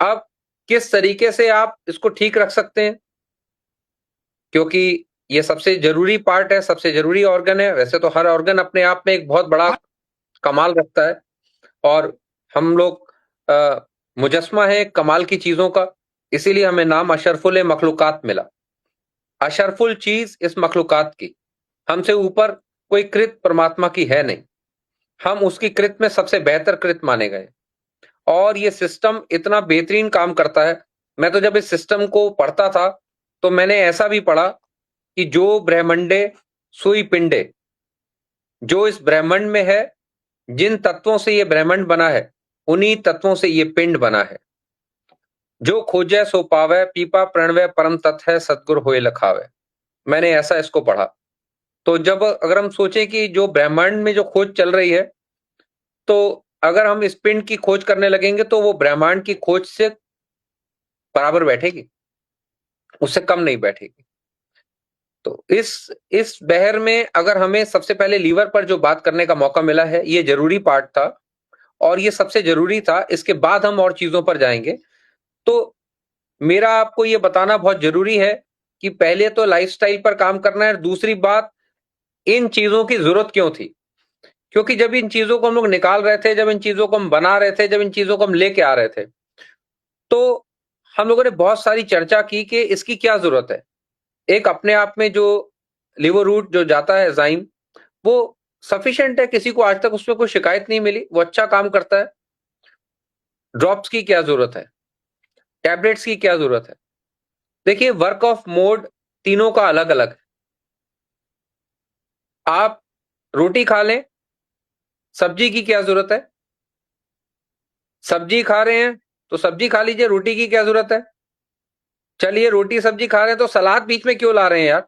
अब किस तरीके से आप इसको ठीक रख सकते हैं? क्योंकि ये सबसे ज़रूरी पार्ट है, सबसे ज़रूरी ऑर्गन है। वैसे तो हर ऑर्गन अपने आप में एक बहुत बड़ा कमाल रखता है और हम लोग मुजस्मा है कमाल की चीज़ों का, इसीलिए हमें नाम अशरफुल मखलूकात मिला। अशरफुल चीज़ इस मखलूकात की, हमसे ऊपर कोई कृत परमात्मा की है नहीं। हम उसकी कृत में सबसे बेहतर कृत माने गए और ये सिस्टम इतना बेहतरीन काम करता है। मैं तो जब इस सिस्टम को पढ़ता था, तो मैंने ऐसा भी पढ़ा कि जो ब्रह्मंडे सुई पिंडे, जो इस ब्रह्मांड में है, जिन तत्वों से ये ब्रह्मांड बना है, उन्हीं तत्वों से ये पिंड बना है। जो खोजै सो पावै, पीपा प्रणवै परम तत्व है, सतगुर होए लखावै। मैंने ऐसा इसको पढ़ा। तो जब अगर हम सोचें कि जो ब्रह्मांड में जो खोज चल रही है, तो अगर हम इस पिंड की खोज करने लगेंगे, तो वो ब्रह्मांड की खोज से बराबर बैठेगी, उससे कम नहीं बैठेगी। तो इस बहर में अगर हमें सबसे पहले लीवर पर जो बात करने का मौका मिला है, ये ज़रूरी पार्ट था और ये सबसे ज़रूरी था। इसके बाद हम और चीज़ों पर जाएँगे। तो मेरा आपको ये बताना बहुत ज़रूरी है कि पहले तो लाइफ़स्टाइल पर काम करना है और दूसरी बात, इन चीज़ों की ज़रूरत क्यों थी? क्योंकि जब इन चीज़ों को हम लोग निकाल रहे थे, जब इन चीज़ों को हम बना रहे थे, जब इन चीज़ों को हम लेके आ रहे थे, तो हम लोगों ने बहुत सारी चर्चा की कि इसकी क्या ज़रूरत है? एक अपने आप में जो लिवर रूट जो जाता है एंजाइम, वो सफिशिएंट है, किसी को आज तक उसमें कोई शिकायत नहीं मिली, वो अच्छा काम करता है। ड्रॉप्स की क्या जरूरत है, टैबलेट्स की क्या जरूरत है? देखिए, वर्क ऑफ मोड तीनों का अलग अलग है। आप रोटी खा लें, सब्जी की क्या जरूरत है? सब्जी खा रहे हैं तो सब्जी खा लीजिए, रोटी की क्या जरूरत है? चलिए, रोटी सब्जी खा रहे हैं तो सलाद बीच में क्यों ला रहे हैं यार?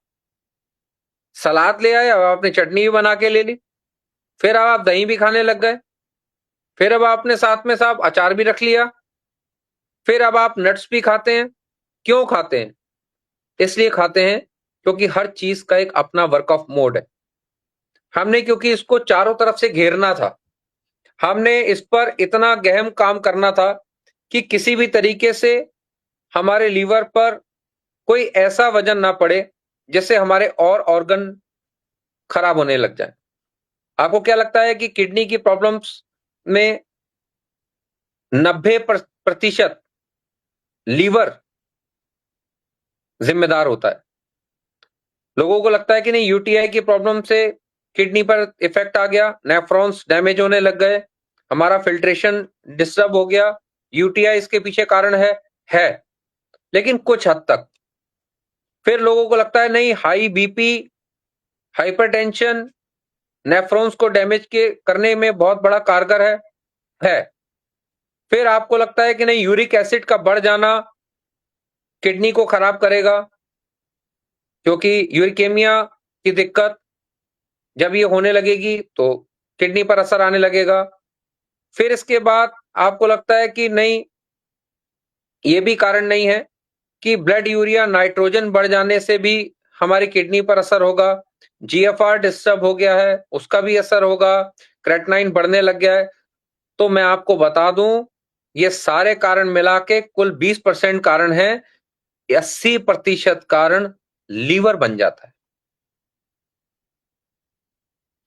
सलाद ले आए, अब आपने चटनी भी बना के ले ली, फिर अब आप दही भी खाने लग गए, फिर अब आपने साथ में साहब अचार भी रख लिया, फिर अब आप नट्स भी खाते हैं। क्यों खाते हैं? इसलिए खाते हैं क्योंकि हर चीज का एक अपना वर्क ऑफ मोड है। हमने क्योंकि इसको चारों तरफ से घेरना था, हमने इस पर इतना गहन काम करना था कि किसी भी तरीके से हमारे लीवर पर कोई ऐसा वजन ना पड़े जिससे हमारे और ऑर्गन खराब होने लग जाए। आपको क्या लगता है कि किडनी की प्रॉब्लम्स में 90% लीवर जिम्मेदार होता है? लोगों को लगता है कि नहीं, यूटीआई की प्रॉब्लम से किडनी पर इफेक्ट आ गया, नेफ्रॉन्स डैमेज होने लग गए, हमारा फिल्ट्रेशन डिस्टर्ब हो गया, यूटीआई इसके पीछे कारण है, लेकिन कुछ हद तक। फिर लोगों को लगता है नहीं, हाई बीपी, हाइपरटेंशन नेफ्रॉन्स को डैमेज के करने में बहुत बड़ा कारगर है। फिर आपको लगता है कि नहीं, यूरिक एसिड का बढ़ जाना किडनी को खराब करेगा, क्योंकि यूरिकेमिया की दिक्कत जब ये होने लगेगी तो किडनी पर असर आने लगेगा। फिर इसके बाद आपको लगता है कि नहीं, ये भी कारण नहीं है कि ब्लड यूरिया नाइट्रोजन बढ़ जाने से भी हमारी किडनी पर असर होगा, जीएफआर डिस्टर्ब हो गया है, उसका भी असर होगा, क्रेटनाइन बढ़ने लग गया है। तो मैं आपको बता दूं, ये सारे कारण मिला के कुल 20% कारण है, 80% कारण लीवर बन जाता है।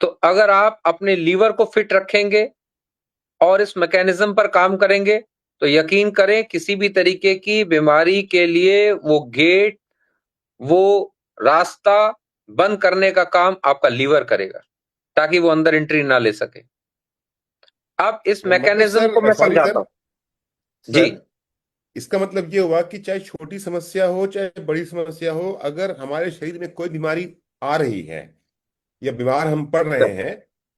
तो अगर आप अपने लीवर को फिट रखेंगे और इस मैकेनिज्म पर काम करेंगे तो यकीन करें, किसी भी तरीके की बीमारी के लिए वो गेट, वो रास्ता बंद करने का काम आपका लीवर करेगा, ताकि वो अंदर एंट्री ना ले सके। अब इस मतलब मैकेनिज्म को सर, मैं सॉरी समझाता सर, हूं। जी, सर, इसका मतलब ये हुआ कि चाहे छोटी समस्या हो चाहे बड़ी समस्या हो, अगर हमारे शरीर में कोई बीमारी आ रही है या बीमार हम पड़ रहे हैं,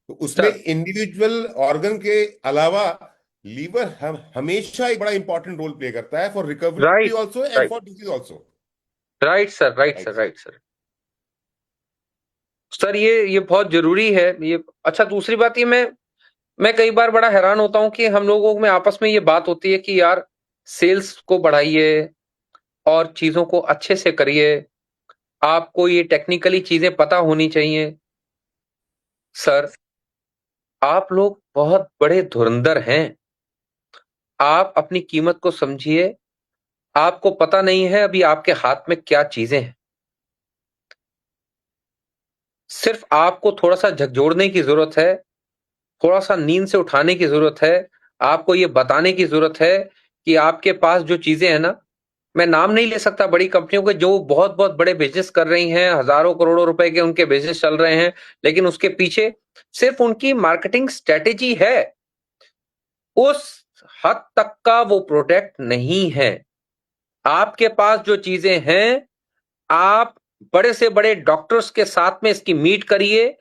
तो उसमें सर, इंडिविजुअल ऑर्गन के अलावा लीवर हम हमेशा एक बड़ा इंपॉर्टेंट रोल प्ले करता है, for recovery right, also and right, for disease also. Right sir, right sir, right. Right sir. Sir, ये बहुत जरूरी है ये। अच्छा, दूसरी बात ये, मैं कई बार बड़ा हैरान होता हूं कि हम लोगों में आपस में ये बात होती है कि यार, सेल्स को बढ़ाइए और चीजों को अच्छे से करिए, आपको ये टेक्निकली चीजें पता होनी चाहिए। सर, आप लोग बहुत बड़े धुरंधर हैं। आप अपनी कीमत को समझिए। आपको पता नहीं है अभी आपके हाथ में क्या चीजें हैं। सिर्फ आपको थोड़ा सा झकझोरने की जरूरत है, थोड़ा सा नींद से उठाने की जरूरत है। आपको ये बताने की जरूरत है कि आपके पास जो चीजें हैं ना, मैं नाम नहीं ले सकता बड़ी कंपनियों के, जो बहुत बहुत बड़े बिजनेस कर रही हैं, हजारों करोड़ों रुपए के उनके बिजनेस चल रहे हैं, लेकिन उसके पीछे सिर्फ उनकी मार्केटिंग स्ट्रेटेजी है, उस हद तक का वो प्रोडक्ट नहीं है। आपके पास जो चीजें हैं, आप बड़े से बड़े डॉक्टर्स के साथ में इसकी मीट करिए,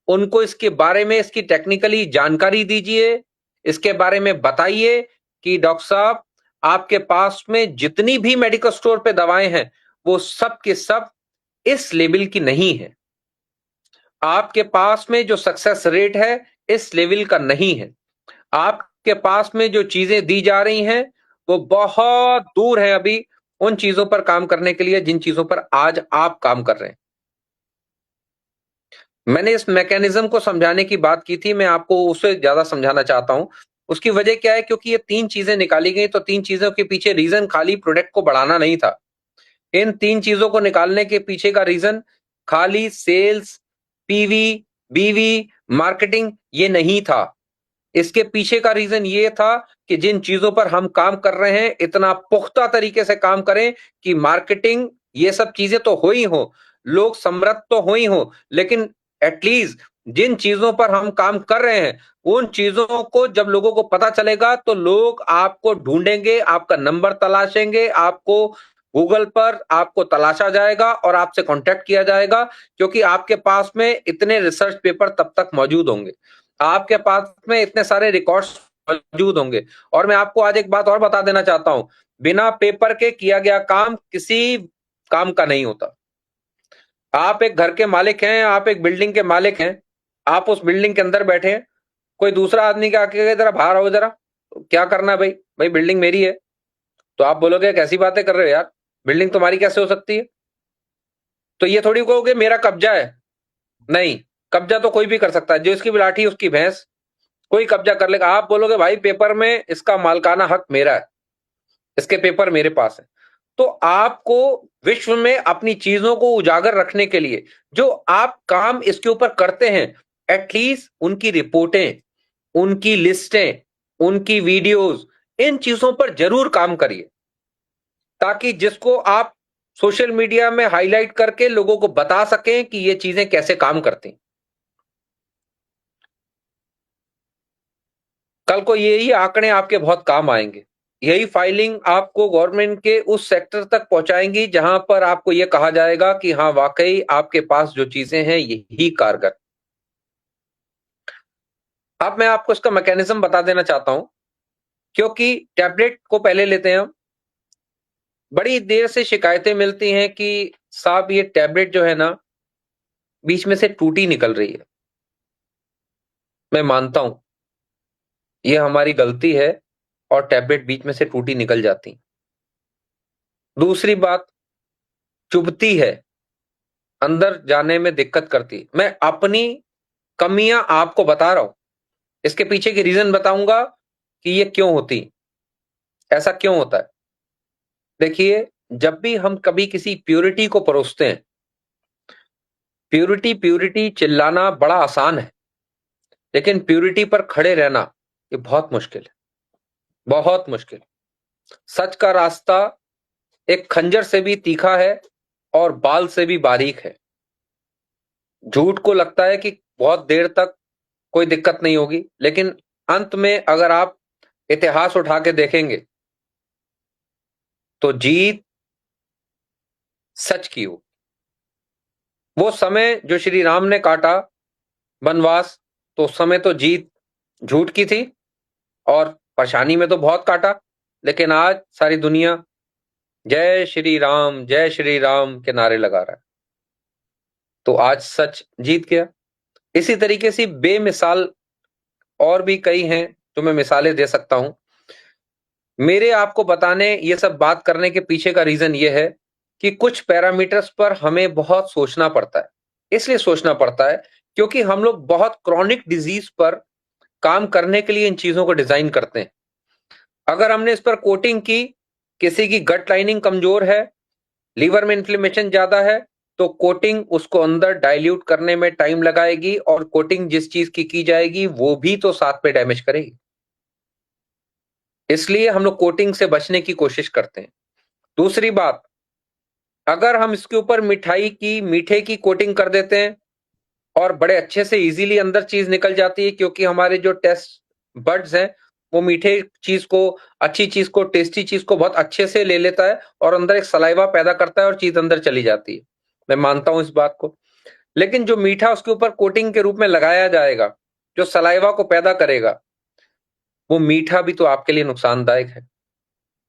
उनको इसके बारे में, इसकी टेक्निकली जानकारी दीजिए, इसके बारे में बताइए कि डॉक्टर साहब, आपके पास में जितनी भी मेडिकल स्टोर पे दवाएं हैं, वो सब के सब इस लेवल की नहीं है। आपके पास में जो सक्सेस रेट है, इस लेवल का नहीं है। आपके पास में जो चीजें दी जा रही हैं, वो बहुत दूर है अभी उन चीजों पर काम करने के लिए जिन चीजों पर आज आप काम कर रहे हैं। मैंने इस मैकेनिज्म को समझाने की बात की थी, मैं आपको उसे ज्यादा समझाना चाहता हूं। उसकी वजह क्या है? क्योंकि ये 3 चीजें निकाली गई, तो 3 चीजों के पीछे रीजन खाली प्रोडक्ट को बढ़ाना नहीं था। इन 3 चीजों को निकालने के पीछे का रीजन खाली सेल्स, पीवी, बीवी, मार्केटिंग ये नहीं था। इसके पीछे का रीजन ये था कि जिन चीजों पर हम काम कर रहे हैं, इतना पुख्ता तरीके से काम करें कि मार्केटिंग ये सब चीजें तो हो ही हो, लोग समृद्ध तो हो ही हो, लेकिन एटलीस्ट जिन चीजों पर हम काम कर रहे हैं, उन चीजों को जब लोगों को पता चलेगा तो लोग आपको ढूंढेंगे, आपका नंबर तलाशेंगे, आपको गूगल पर आपको तलाशा जाएगा और आपसे कांटेक्ट किया जाएगा, क्योंकि आपके पास में इतने रिसर्च पेपर तब तक मौजूद होंगे, आपके पास में इतने सारे रिकॉर्ड्स मौजूद होंगे। और मैं आपको आज एक बात और बता देना चाहता हूं, बिना पेपर के किया गया काम किसी काम का नहीं होता। आप एक घर के मालिक हैं, आप एक बिल्डिंग के मालिक हैं, आप उस बिल्डिंग के अंदर बैठे हैं, कोई दूसरा आदमी के आके कहे जरा बाहर आओ जरा, क्या करना है भाई? भाई बिल्डिंग मेरी है। तो आप बोलोगे कैसी बातें कर रहे हो यार, बिल्डिंग तुम्हारी कैसे हो सकती है? तो ये थोड़ी कहोगे मेरा कब्जा है। नहीं, कब्जा तो कोई भी कर सकता है, जो इसकी लाठी उसकी भैंस, कोई कब्जा कर लेगा। आप बोलोगे भाई पेपर में इसका मालकाना हक मेरा है, इसके पेपर मेरे पास है। तो आपको विश्व में अपनी चीजों को उजागर रखने के लिए जो आप काम इसके ऊपर करते हैं, एटलीस्ट उनकी रिपोर्टें, उनकी लिस्टें, उनकी वीडियोस, इन चीजों पर जरूर काम करिए, ताकि जिसको आप सोशल मीडिया में हाईलाइट करके लोगों को बता सकें कि ये चीजें कैसे काम करती हैं। कल को यही आंकड़े आपके बहुत काम आएंगे, यही फाइलिंग आपको गवर्नमेंट के उस सेक्टर तक पहुंचाएंगी जहां पर आपको यह कहा जाएगा कि हाँ वाकई आपके पास जो चीजें हैं यही कारगर। अब मैं आपको इसका मैकेनिज्म बता देना चाहता हूं, क्योंकि टैबलेट को पहले लेते हैं हम, बड़ी देर से शिकायतें मिलती हैं कि साहब ये टैबलेट जो है ना बीच में से टूटी निकल रही है। मैं मानता हूं ये हमारी गलती है और टैबलेट बीच में से टूटी निकल जाती। दूसरी बात, चुभती है, अंदर जाने में दिक्कत करती। मैं अपनी कमियां आपको बता रहा हूं, इसके पीछे की रीजन बताऊंगा कि ये क्यों होती, ऐसा क्यों होता है। देखिए, जब भी हम कभी किसी प्योरिटी को परोसते हैं, प्योरिटी प्योरिटी चिल्लाना बड़ा आसान है, लेकिन प्योरिटी पर खड़े रहना ये बहुत मुश्किल है, बहुत मुश्किल। सच का रास्ता एक खंजर से भी तीखा है और बाल से भी बारीक है। झूठ को लगता है कि बहुत देर तक कोई दिक्कत नहीं होगी, लेकिन अंत में अगर आप इतिहास उठा के देखेंगे तो जीत सच की हो। वो समय जो श्री राम ने काटा वनवास, तो उस समय तो जीत झूठ की थी और परेशानी में तो बहुत काटा, लेकिन आज सारी दुनिया जय श्री राम के नारे लगा रहा है, तो आज सच जीत गया। इसी तरीके से बेमिसाल और भी कई हैं जो मैं मिसालें दे सकता हूं। मेरे आपको बताने ये सब बात करने के पीछे का रीजन ये है कि कुछ पैरामीटर्स पर हमें बहुत सोचना पड़ता है। इसलिए सोचना पड़ता है क्योंकि हम लोग बहुत क्रॉनिक डिजीज पर काम करने के लिए इन चीजों को डिजाइन करते हैं। अगर हमने इस पर कोटिंग की, किसी की गट लाइनिंग कमजोर है, लीवर में इन्फ्लेमेशन ज्यादा है, तो कोटिंग उसको अंदर डाइल्यूट करने में टाइम लगाएगी और कोटिंग जिस चीज की जाएगी वो भी तो साथ में डैमेज करेगी। इसलिए हम लोग कोटिंग से बचने की कोशिश करते हैं। दूसरी बात, अगर हम इसके ऊपर मिठाई की मीठे की कोटिंग कर देते हैं और बड़े अच्छे से इजीली अंदर चीज निकल जाती है, क्योंकि हमारे जो टेस्ट बड्स हैं वो मीठे चीज को, अच्छी चीज को, टेस्टी चीज को बहुत अच्छे से ले लेता है और अंदर एक सलाइवा पैदा करता है और चीज अंदर चली जाती है। मैं मानता हूं इस बात को, लेकिन जो मीठा उसके ऊपर कोटिंग के रूप में लगाया जाएगा, जो सलाइवा को पैदा करेगा, वो मीठा भी तो आपके लिए नुकसानदायक है,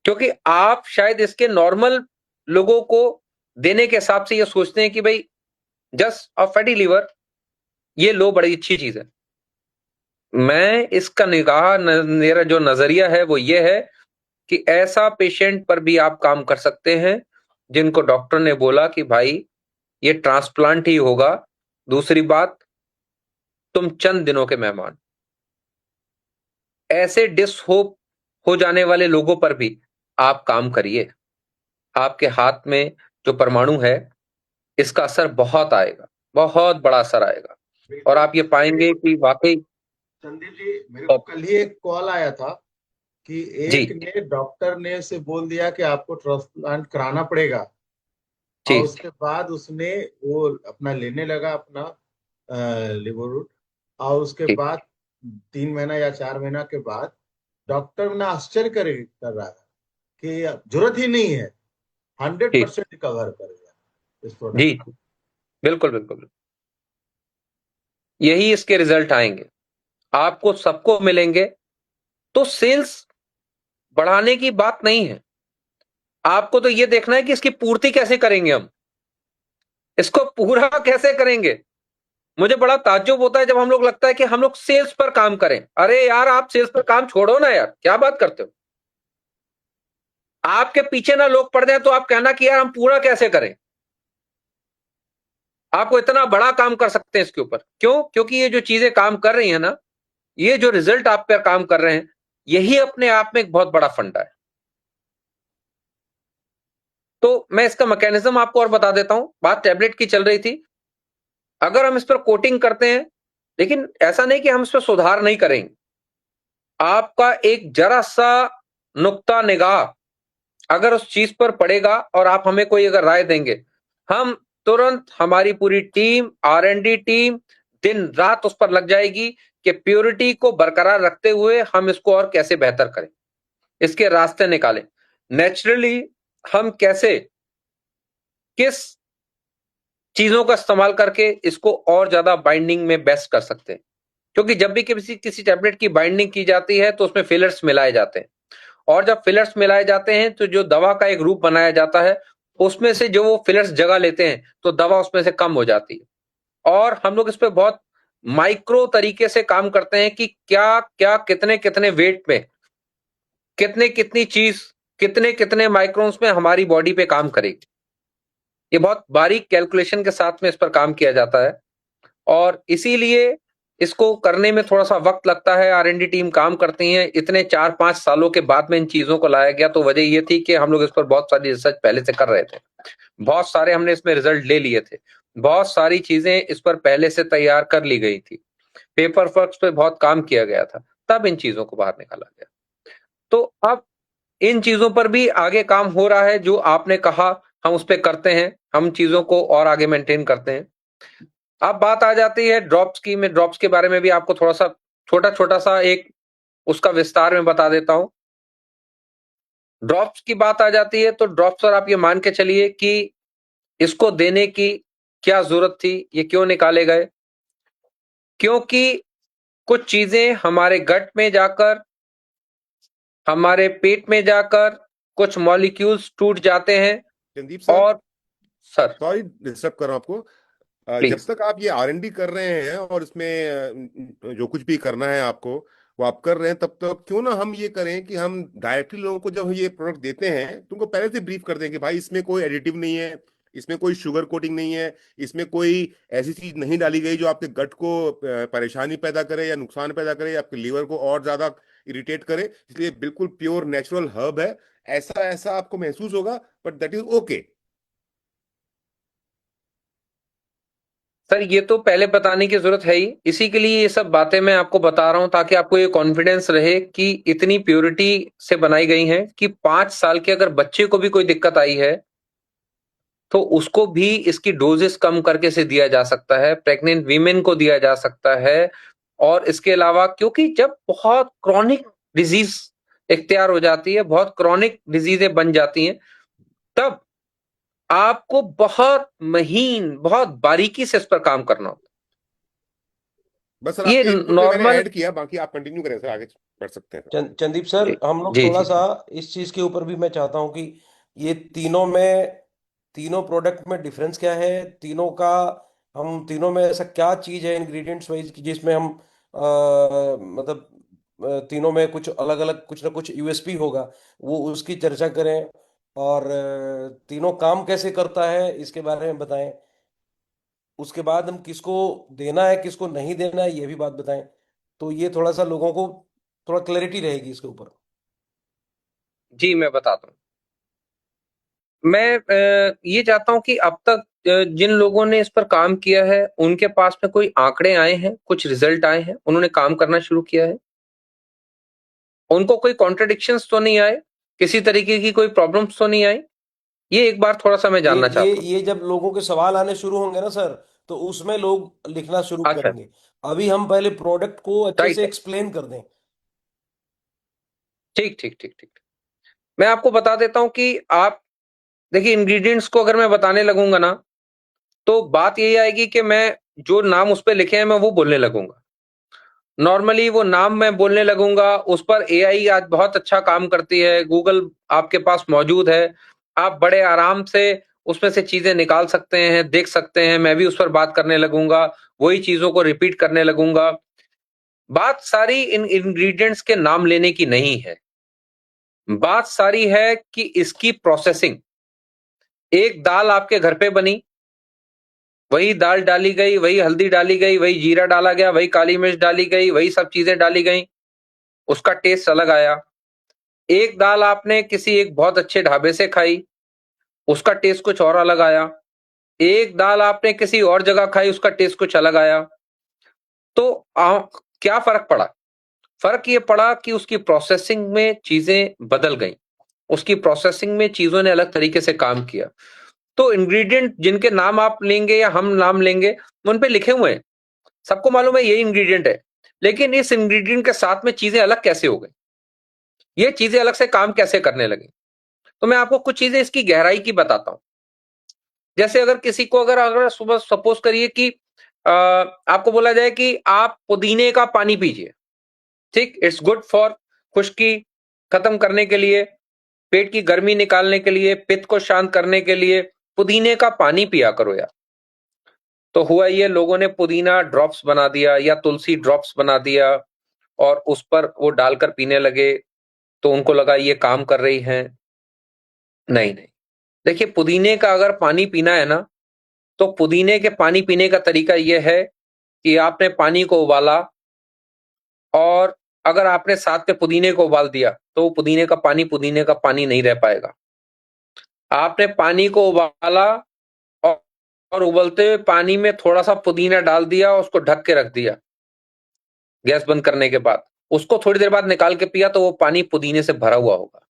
क्योंकि आप शायद इसके नॉर्मल लोगों को देने के हिसाब से ये सोचते हैं कि भाई जस्ट अ फैटी लीवर, ये लो बड़ी अच्छी चीज है। मैं इसका निगाह मेरा जो नजरिया है वो ये है कि ऐसा पेशेंट पर भी आप काम कर सकते हैं जिनको डॉक्टर ने बोला कि भाई ये ट्रांसप्लांट ही होगा। दूसरी बात, तुम चंद दिनों के मेहमान। ऐसे डिसहोप हो जाने वाले लोगों पर भी आप काम करिए। आपके हाथ में जो परमाणु है इसका असर बहुत आएगा, बहुत बड़ा असर आएगा, और आप ये पाएंगे कि वाकई। संदीप जी, मेरे को कल ही एक कॉल आया था कि जी एक ने, डॉक्टर ने से बोल दिया कि आपको ट्रांसप्लांट कराना पड़ेगा, जी और उसके बाद उसने वो अपना लेने लगा अपना लिवोरूट, और उसके ठीक। बाद 3 महीना या 4 महीना के बाद डॉक्टर ने आश्चर्य कर रहा है कि जरूरत ही नहीं है, हंड्रेड ठीक। परसेंट रिकवर कर गया इस प्रोडक्ट। जी, बिल्कुल बिल्कुल बिल्कुल। यही इसके रिजल्ट आएंगे, आपको सबको मिलेंगे। तो सेल्स बढ़ाने की बात नहीं है, आपको तो ये देखना है कि इसकी पूर्ति कैसे करेंगे, हम इसको पूरा कैसे करेंगे। मुझे बड़ा ताज्जुब होता है जब हम लोग लगता है कि हम लोग सेल्स पर काम करें। अरे यार, आप सेल्स पर काम छोड़ो ना यार, क्या बात करते हो। आपके पीछे ना लोग पड़ जाए तो आप कहना कि यार हम पूरा कैसे करें। आपको इतना बड़ा काम कर सकते हैं इसके ऊपर, क्यों? क्योंकि ये जो चीजें काम कर रही है ना, ये जो रिजल्ट आप पर काम कर रहे हैं, यही अपने आप में एक बहुत बड़ा फंडा है। तो मैं इसका मैकेनिज्म आपको और बता देता हूं। बात टैबलेट की चल रही थी, अगर हम इस पर कोटिंग करते हैं, लेकिन ऐसा नहीं कि हम इस पर सुधार नहीं करेंगे। आपका एक जरा सा नुक्ता निगाह अगर उस चीज पर पड़ेगा और आप हमें कोई अगर राय देंगे, हम तुरंत, हमारी पूरी टीम, R&D टीम दिन रात उस पर लग जाएगी कि प्योरिटी को बरकरार रखते हुए हम इसको और कैसे बेहतर करें, इसके रास्ते निकालें। नेचुरली हम कैसे, किस चीजों का इस्तेमाल करके इसको और ज्यादा बाइंडिंग में बेस्ट कर सकते हैं। क्योंकि जब भी किसी किसी टैबलेट की बाइंडिंग की जाती है तो उसमें फिलर्स मिलाए जाते हैं, और जब फिलर्स मिलाए जाते हैं तो जो दवा का एक रूप बनाया जाता है, उसमें से जो वो फिलर्स जगह लेते हैं तो दवा उसमें से कम हो जाती है। और हम लोग इस पे बहुत माइक्रो तरीके से काम करते हैं कि क्या क्या कितने कितने वेट में, कितने कितनी चीज, कितने कितने माइक्रोन्स में हमारी बॉडी पे काम करेगी। ये बहुत बारीक कैलकुलेशन के साथ में इस पर काम किया जाता है, और इसीलिए इसको करने में थोड़ा सा वक्त लगता है। R&D टीम काम करती है, इतने 4-5 सालों के बाद में इन चीजों को लाया गया। तो वजह ये थी कि हम लोग इस पर बहुत सारी रिसर्च पहले से कर रहे थे, बहुत सारे हमने इसमें रिजल्ट ले लिए थे, बहुत सारी चीजें इस पर पहले से तैयार कर ली गई थी, पेपर वर्क पे बहुत काम किया गया था, तब इन चीजों को बाहर निकाला गया। तो अब इन चीजों पर भी आगे काम हो रहा है, जो आपने कहा हम उस पर करते हैं, हम चीजों को और आगे मेंटेन करते हैं। अब बात आ जाती है ड्रॉप्स की। मैं ड्रॉप्स के बारे में भी आपको थोड़ा सा छोटा छोटा सा एक उसका विस्तार में बता देता हूं। ड्रॉप्स की बात आ जाती है तो ड्रॉप्स पर आप ये मान के चलिए कि इसको देने की क्या जरूरत थी, ये क्यों निकाले गए। क्योंकि कुछ चीजें हमारे गट में जाकर, हमारे पेट में जाकर कुछ मॉलिक्यूल्स टूट जाते हैं। संदीप सर, और सर, सॉरी डिस्टर्ब कर रहा हूं आपको। जब प्लीज। तक आप ये R&D कर रहे हैं और इसमें जो कुछ भी करना है आपको वो आप कर रहे हैं, तब तक क्यों ना हम ये करें कि हम डायरेक्टली लोगों को जब ये प्रोडक्ट देते हैं तुमको पहले से ब्रीफ कर दें कि भाई इसमें कोई एडिटिव नहीं है, इसमें कोई शुगर कोटिंग नहीं है, इसमें कोई ऐसी चीज नहीं डाली गई जो आपके गट को परेशानी पैदा करे या नुकसान पैदा करे या आपके लीवर को और ज्यादा इरिटेट करे। इसलिए बिल्कुल प्योर नेचुरल हर्ब है, ऐसा ऐसा आपको महसूस होगा, but that is okay. Sir, ये तो पहले बताने की जरूरत है ही, इसी के लिए ये सब बातें मैं आपको बता रहा हूं, ताकि आपको ये कॉन्फिडेंस रहे कि इतनी प्योरिटी से बनाई गई हैं कि 5 साल के अगर बच्चे को भी कोई दिक्कत आई है तो उसको भी इसकी डोजेस कम करके से दिया जा सकता है, प्रेग्नेंट वीमेन को दिया जा सकता है। और इसके अलावा, क्योंकि जब बहुत क्रॉनिक डिजीज इख्तियार हो जाती है, बहुत क्रॉनिक डिजीजें बन जाती हैं, तब आपको बहुत महीन, बहुत बारीकी से इस पर काम करना होता बस सर है। ये आपके इनपुट पे मैंने नॉर्मल। ऐड किया, बाकी आप कंटिन्यू करें सर, आगे बढ़ सकते हैं। चंदीप सर, हम लोग जी थोड़ा जी सा जी। इस चीज के ऊपर भी मैं चाहता हूँ कि ये तीनों में, तीनों प्रोडक्ट में डिफरेंस क्या है, तीनों का, हम तीनों में ऐसा क्या चीज है इंग्रेडिएंट्स वाइज जिसमें हम मतलब तीनों में कुछ अलग अलग, कुछ ना कुछ यूएसपी होगा, वो उसकी चर्चा करें। और तीनों काम कैसे करता है इसके बारे में बताएं। उसके बाद हम किसको देना है किसको नहीं देना है ये भी बात बताएं। तो ये थोड़ा सा लोगों को थोड़ा क्लैरिटी रहेगी इसके ऊपर। जी, मैं बताता हूँ। मैं ये चाहता हूं कि अब तक जिन लोगों ने इस पर काम किया है उनके पास में कोई आंकड़े आए हैं, कुछ रिजल्ट आए हैं, उन्होंने काम करना शुरू किया है, उनको कोई कॉन्ट्रडिक्शंस तो नहीं आए, किसी तरीके की कोई प्रॉब्लम्स तो नहीं आई। ये एक बार थोड़ा सा मैं ये जानना ये चाहता हूँ। ये जब लोगों के सवाल आने शुरू होंगे ना सर, तो उसमें लोग लिखना शुरू अच्छा, करेंगे। अभी हम पहले प्रोडक्ट को अच्छे राइट से है। एक्सप्लेन कर दें। ठीक ठीक ठीक ठीक। मैं आपको बता देता हूं कि आप देखिए, इंग्रेडिएंट्स को अगर मैं बताने लगूंगा ना, तो बात यही आएगी कि मैं जो नाम उस पे लिखे हैं मैं वो बोलने लगूंगा। नॉर्मली वो नाम मैं बोलने लगूंगा, उस पर एआई आज बहुत अच्छा काम करती है, गूगल आपके पास मौजूद है, आप बड़े आराम से उसमें से चीजें निकाल सकते हैं, देख सकते हैं। मैं भी उस पर बात करने लगूंगा, वही चीजों को रिपीट करने लगूंगा। बात सारी इन इंग्रेडिएंट्स के नाम लेने की नहीं है, बात सारी है कि इसकी प्रोसेसिंग। एक दाल आपके घर पे बनी, वही दाल डाली गई, वही हल्दी डाली गई, वही जीरा डाला गया, वही काली मिर्च डाली गई, वही सब चीजें डाली गई, उसका टेस्ट अलग आया। एक दाल आपने किसी एक बहुत अच्छे ढाबे से खाई, उसका टेस्ट कुछ और अलग आया। एक दाल आपने किसी और जगह खाई, उसका टेस्ट कुछ अलग आया। तो क्या फर्क पड़ा? फर्क ये पड़ा कि उसकी प्रोसेसिंग में चीजें बदल गई, उसकी प्रोसेसिंग में चीजों ने अलग तरीके से काम किया। तो इंग्रेडिएंट जिनके नाम आप लेंगे या हम नाम लेंगे, उन पे लिखे हुए हैं, सबको मालूम है यही इंग्रेडिएंट है, लेकिन इस इंग्रेडिएंट के साथ में चीजें अलग कैसे हो गई, ये चीजें अलग से काम कैसे करने लगी। तो मैं आपको कुछ चीजें इसकी गहराई की बताता हूं। जैसे अगर किसी को अगर अगर सुबह सपोज करिए कि आपको बोला जाए कि आप पुदीने का पानी पीजिए, ठीक, इट्स गुड फॉर खुश्की खत्म करने के लिए, पेट की गर्मी निकालने के लिए, पित्त को शांत करने के लिए पुदीने का पानी पिया करो यार। तो हुआ ये, लोगों ने पुदीना ड्रॉप्स बना दिया या तुलसी ड्रॉप्स बना दिया और उस पर वो डालकर पीने लगे, तो उनको लगा ये काम कर रही है। नहीं नहीं, देखिए, पुदीने का अगर पानी पीना है ना, तो पुदीने के पानी पीने का तरीका यह है कि आपने पानी को उबाला, और अगर आपने साथ में पुदीने को उबाल दिया तो वो पुदीने का पानी नहीं रह पाएगा। आपने पानी को उबाला और उबलते हुए पानी में थोड़ा सा पुदीना डाल दिया और उसको ढक के रख दिया गैस बंद करने के बाद, उसको थोड़ी देर बाद निकाल के पिया तो वो पानी पुदीने से भरा हुआ होगा।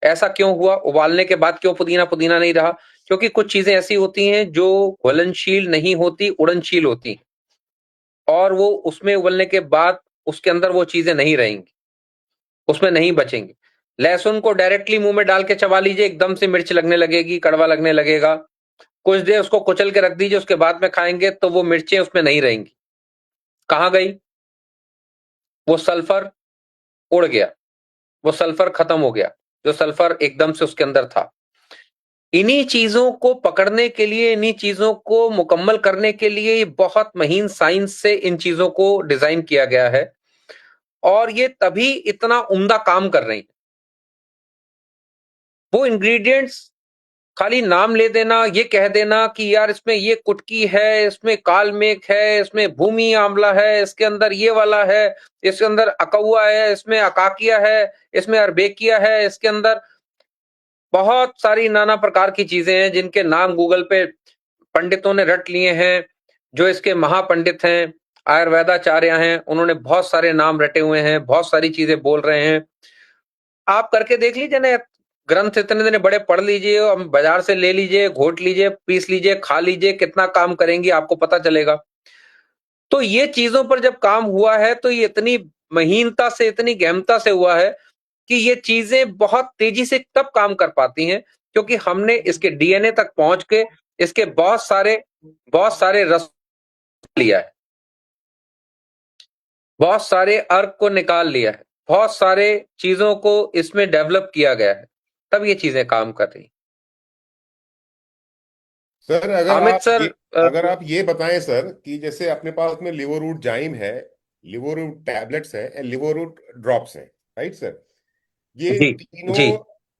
ऐसा क्यों हुआ? उबालने के बाद क्यों पुदीना पुदीना नहीं रहा? क्योंकि कुछ चीजें ऐसी होती हैं जो घुलनशील नहीं होती, उड़नशील होती हैं, और वो उसमें उबलने के बाद उसके अंदर वो चीजें नहीं रहेंगी, उसमें नहीं बचेंगी। लहसुन को डायरेक्टली मुंह में डाल के चबा लीजिए, एकदम से मिर्च लगने लगेगी, कड़वा लगने लगेगा। कुछ देर उसको कुचल के रख दीजिए, उसके बाद में खाएंगे तो वो मिर्चें उसमें नहीं रहेंगी। कहां गई? वो सल्फर उड़ गया, वो सल्फर खत्म हो गया, जो सल्फर एकदम से उसके अंदर था। इन्हीं चीजों को पकड़ने के लिए, इन्हीं चीजों को मुकम्मल करने के लिए बहुत महीन साइंस से इन चीजों को डिजाइन किया गया है, और ये तभी इतना उम्दा काम कर रही है। वो इंग्रेडिएंट्स खाली नाम ले देना, ये कह देना कि यार इसमें ये कुटकी है, इसमें काल मेघ है, इसमें भूमि आंवला है, इसके अंदर ये वाला है, इसके अंदर अकौआ है, इसमें अकाकिया है, इसमें अरबेकिया है, इसके अंदर बहुत सारी नाना प्रकार की चीजें हैं जिनके नाम गूगल पे पंडितों ने रट लिए हैं। जो इसके महापंडित हैं, आयुर्वेदाचार्य हैं, उन्होंने बहुत सारे नाम रटे हुए हैं, बहुत सारी चीजें बोल रहे हैं। आप करके देख लीजिए ना, ग्रंथ इतने इतने बड़े पढ़ लीजिए और बाजार से ले लीजिए, घोट लीजिए, पीस लीजिए, खा लीजिए, कितना काम करेंगी आपको पता चलेगा। तो ये चीजों पर जब काम हुआ है तो ये इतनी महीनता से, इतनी गहनता से हुआ है कि ये चीजें बहुत तेजी से तब काम कर पाती हैं क्योंकि हमने इसके डीएनए तक पहुंच के इसके बहुत सारे रस लिया है, बहुत सारे अर्क को निकाल लिया है, बहुत सारे चीजों को इसमें डेवलप किया गया है, तब ये चीजें काम कर रही। सर अमित सर, अगर आप ये बताएं सर कि जैसे अपने पास में लिवोरूट जाइम है, लिवोरूट टैबलेट्स है एंड लिवोरूट ड्रॉप्स है, राइट सर? ये जी तीनों जी,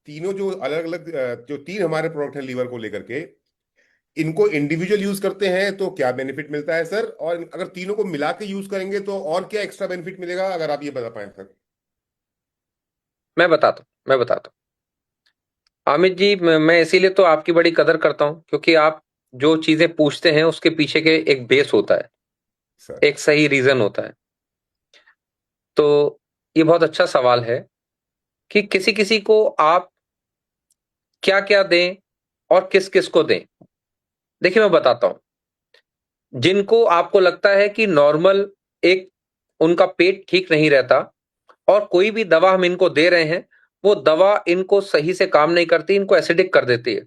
तीनों जो अलग अलग जो तीन हमारे प्रोडक्ट हैं लीवर को लेकर के, इनको इंडिविजुअल यूज करते हैं तो क्या बेनिफिट मिलता है सर? और अगर तीनों को मिला के यूज करेंगे तो और क्या एक्स्ट्रा बेनिफिट मिलेगा, अगर आप ये बता पाएं सर। मैं बताता हूँ अमित जी, मैं इसीलिए तो आपकी बड़ी कदर करता हूँ क्योंकि आप जो चीजें पूछते हैं उसके पीछे के एक बेस होता है, सर एक सही रीजन होता है। तो ये बहुत अच्छा सवाल है कि किसी किसी को आप क्या क्या दें और किस किस को दें। देखिए, मैं बताता हूं, जिनको आपको लगता है कि नॉर्मल एक उनका पेट ठीक नहीं रहता और कोई भी दवा हम इनको दे रहे हैं, वो दवा इनको सही से काम नहीं करती, इनको एसिडिक कर देती है।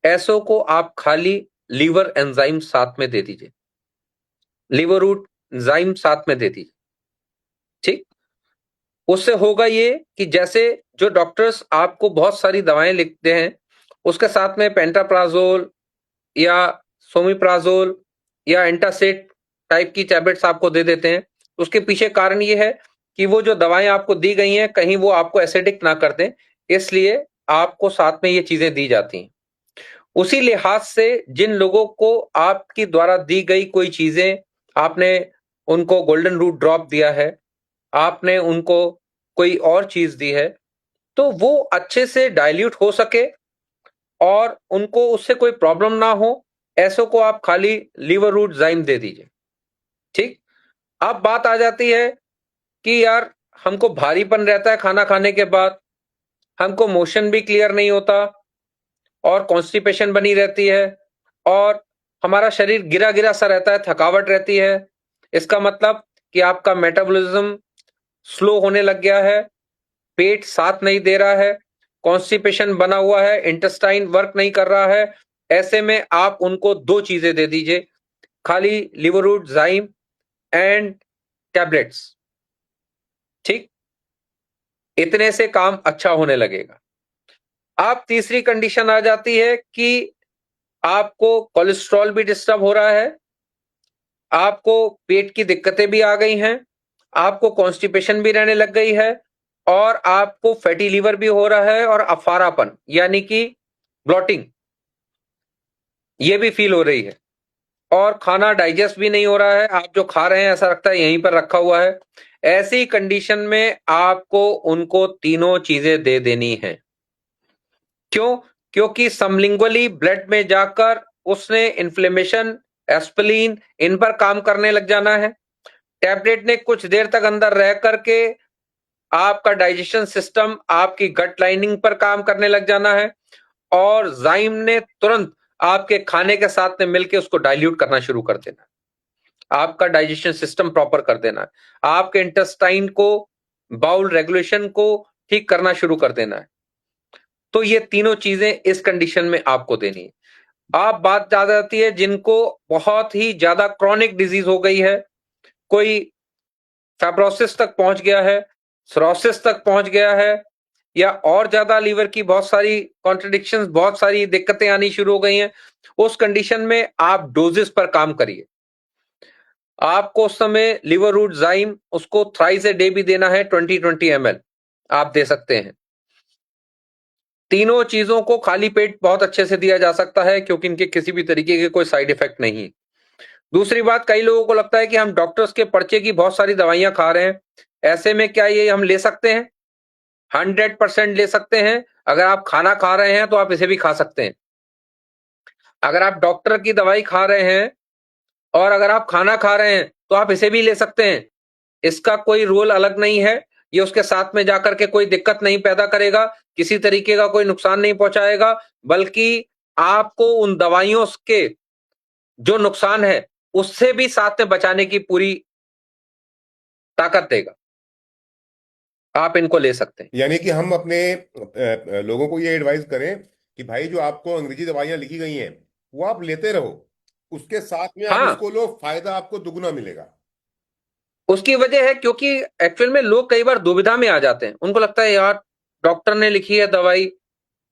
ऐसों को आप खाली लीवर एंजाइम साथ में दे दीजिए, लीवर रूट एंजाइम साथ में दे दीजिए, ठीक। उससे होगा ये कि जैसे जो डॉक्टर्स आपको बहुत सारी दवाएं लिखते हैं, उसके साथ में पेंटाप्राजोल या सोमिप्राजोल या एंटासिड टाइप की टैबलेट्स आपको दे देते हैं, उसके पीछे कारण ये है कि वो जो दवाएं आपको दी गई हैं कहीं वो आपको एसिडिक ना कर दें, इसलिए आपको साथ में ये चीजें दी जाती हैं। उसी लिहाज से जिन लोगों को आपकी द्वारा दी गई कोई चीजें, आपने उनको गोल्डन रूट ड्रॉप दिया है, आपने उनको कोई और चीज दी है, तो वो अच्छे से डाइल्यूट हो सके और उनको उससे कोई प्रॉब्लम ना हो, ऐसों को आप खाली लीवर रूट जाइम दे दीजिए, ठीक। अब बात आ जाती है कि यार हमको भारीपन रहता है खाना खाने के बाद, हमको मोशन भी क्लियर नहीं होता और कॉन्स्टिपेशन बनी रहती है और हमारा शरीर गिरा गिरा सा रहता है, थकावट रहती है। इसका मतलब कि आपका मेटाबॉलिज्म स्लो होने लग गया है, पेट साथ नहीं दे रहा है, कॉन्स्टिपेशन बना हुआ है, इंटेस्टाइन वर्क नहीं कर रहा है। ऐसे में आप उनको दो चीजें दे दीजिए, खाली लिवर रूट जाइम एंड टैबलेट्स, ठीक। इतने से काम अच्छा होने लगेगा। अब तीसरी कंडीशन आ जाती है कि आपको कोलेस्ट्रॉल भी डिस्टर्ब हो रहा है, आपको पेट की दिक्कतें भी आ गई हैं, आपको कॉन्स्टिपेशन भी रहने लग गई है और आपको फैटी लीवर भी हो रहा है और अफारापन यानी कि ब्लॉटिंग ये भी फील हो रही है और खाना डाइजेस्ट भी नहीं हो रहा है, आप जो खा रहे हैं ऐसा लगता है यहीं पर रखा हुआ है। ऐसी कंडीशन में आपको उनको तीनों चीजें दे देनी है। क्यों? क्योंकि समलिंगुअली ब्लड में जाकर उसने इन्फ्लेमेशन, एस्पिरिन इन पर काम करने लग जाना है। टैबलेट ने कुछ देर तक अंदर रह करके आपका डाइजेशन सिस्टम, आपकी गट लाइनिंग पर काम करने लग जाना है और जाइम ने तुरंत आपके खाने के साथ में मिलकर उसको डाइल्यूट करना शुरू कर देना है, आपका डाइजेशन सिस्टम प्रॉपर कर देना है, आपके इंटेस्टाइन को, बाउल रेगुलेशन को ठीक करना शुरू कर देना है। तो ये तीनों चीजें इस कंडीशन में आपको देनी है। आप बात आ जाती है जिनको बहुत ही ज्यादा क्रॉनिक डिजीज हो गई है, कोई फाइब्रोसिस तक पहुंच गया है, सिरोसिस तक पहुंच गया है, या और ज्यादा लीवर की बहुत सारी कॉन्ट्रडिक्शंस, बहुत सारी दिक्कतें आनी शुरू हो गई हैं, उस कंडीशन में आप डोजेस पर काम करिए। आपको उस समय लिवर रूट जाइम उसको थ्राइस ए डे भी देना है, 20-20 ml आप दे सकते हैं। तीनों चीजों को खाली पेट बहुत अच्छे से दिया जा सकता है क्योंकि इनके किसी भी तरीके के कोई साइड इफेक्ट नहीं है। दूसरी बात, कई लोगों को लगता है कि हम डॉक्टर्स के पर्चे की बहुत सारी दवाइयां खा रहे हैं, ऐसे में क्या ये हम ले सकते हैं? 100% ले सकते हैं। अगर आप खाना खा रहे हैं तो आप इसे भी खा सकते हैं। अगर आप डॉक्टर की दवाई खा रहे हैं और अगर आप खाना खा रहे हैं तो आप इसे भी ले सकते हैं। इसका कोई रोल अलग नहीं है, ये उसके साथ में जाकर के कोई दिक्कत नहीं पैदा करेगा, किसी तरीके का कोई नुकसान नहीं पहुंचाएगा, बल्कि आपको उन दवाइयों के जो नुकसान है उससे भी साथ में बचाने की पूरी ताकत देगा। आप इनको ले सकते हैं। यानी कि हम अपने लोगों को ये एडवाइस करें कि भाई जो आपको अंग्रेजी दवाइयां लिखी गई हैं वो आप लेते रहो, उसके साथ में आप हाँ, इसको लो, फायदा आपको दुगना मिलेगा। उसकी वजह है क्योंकि एक्चुअल में लोग कई बार दुविधा में आ जाते हैं, उनको लगता है यार डॉक्टर ने लिखी है दवाई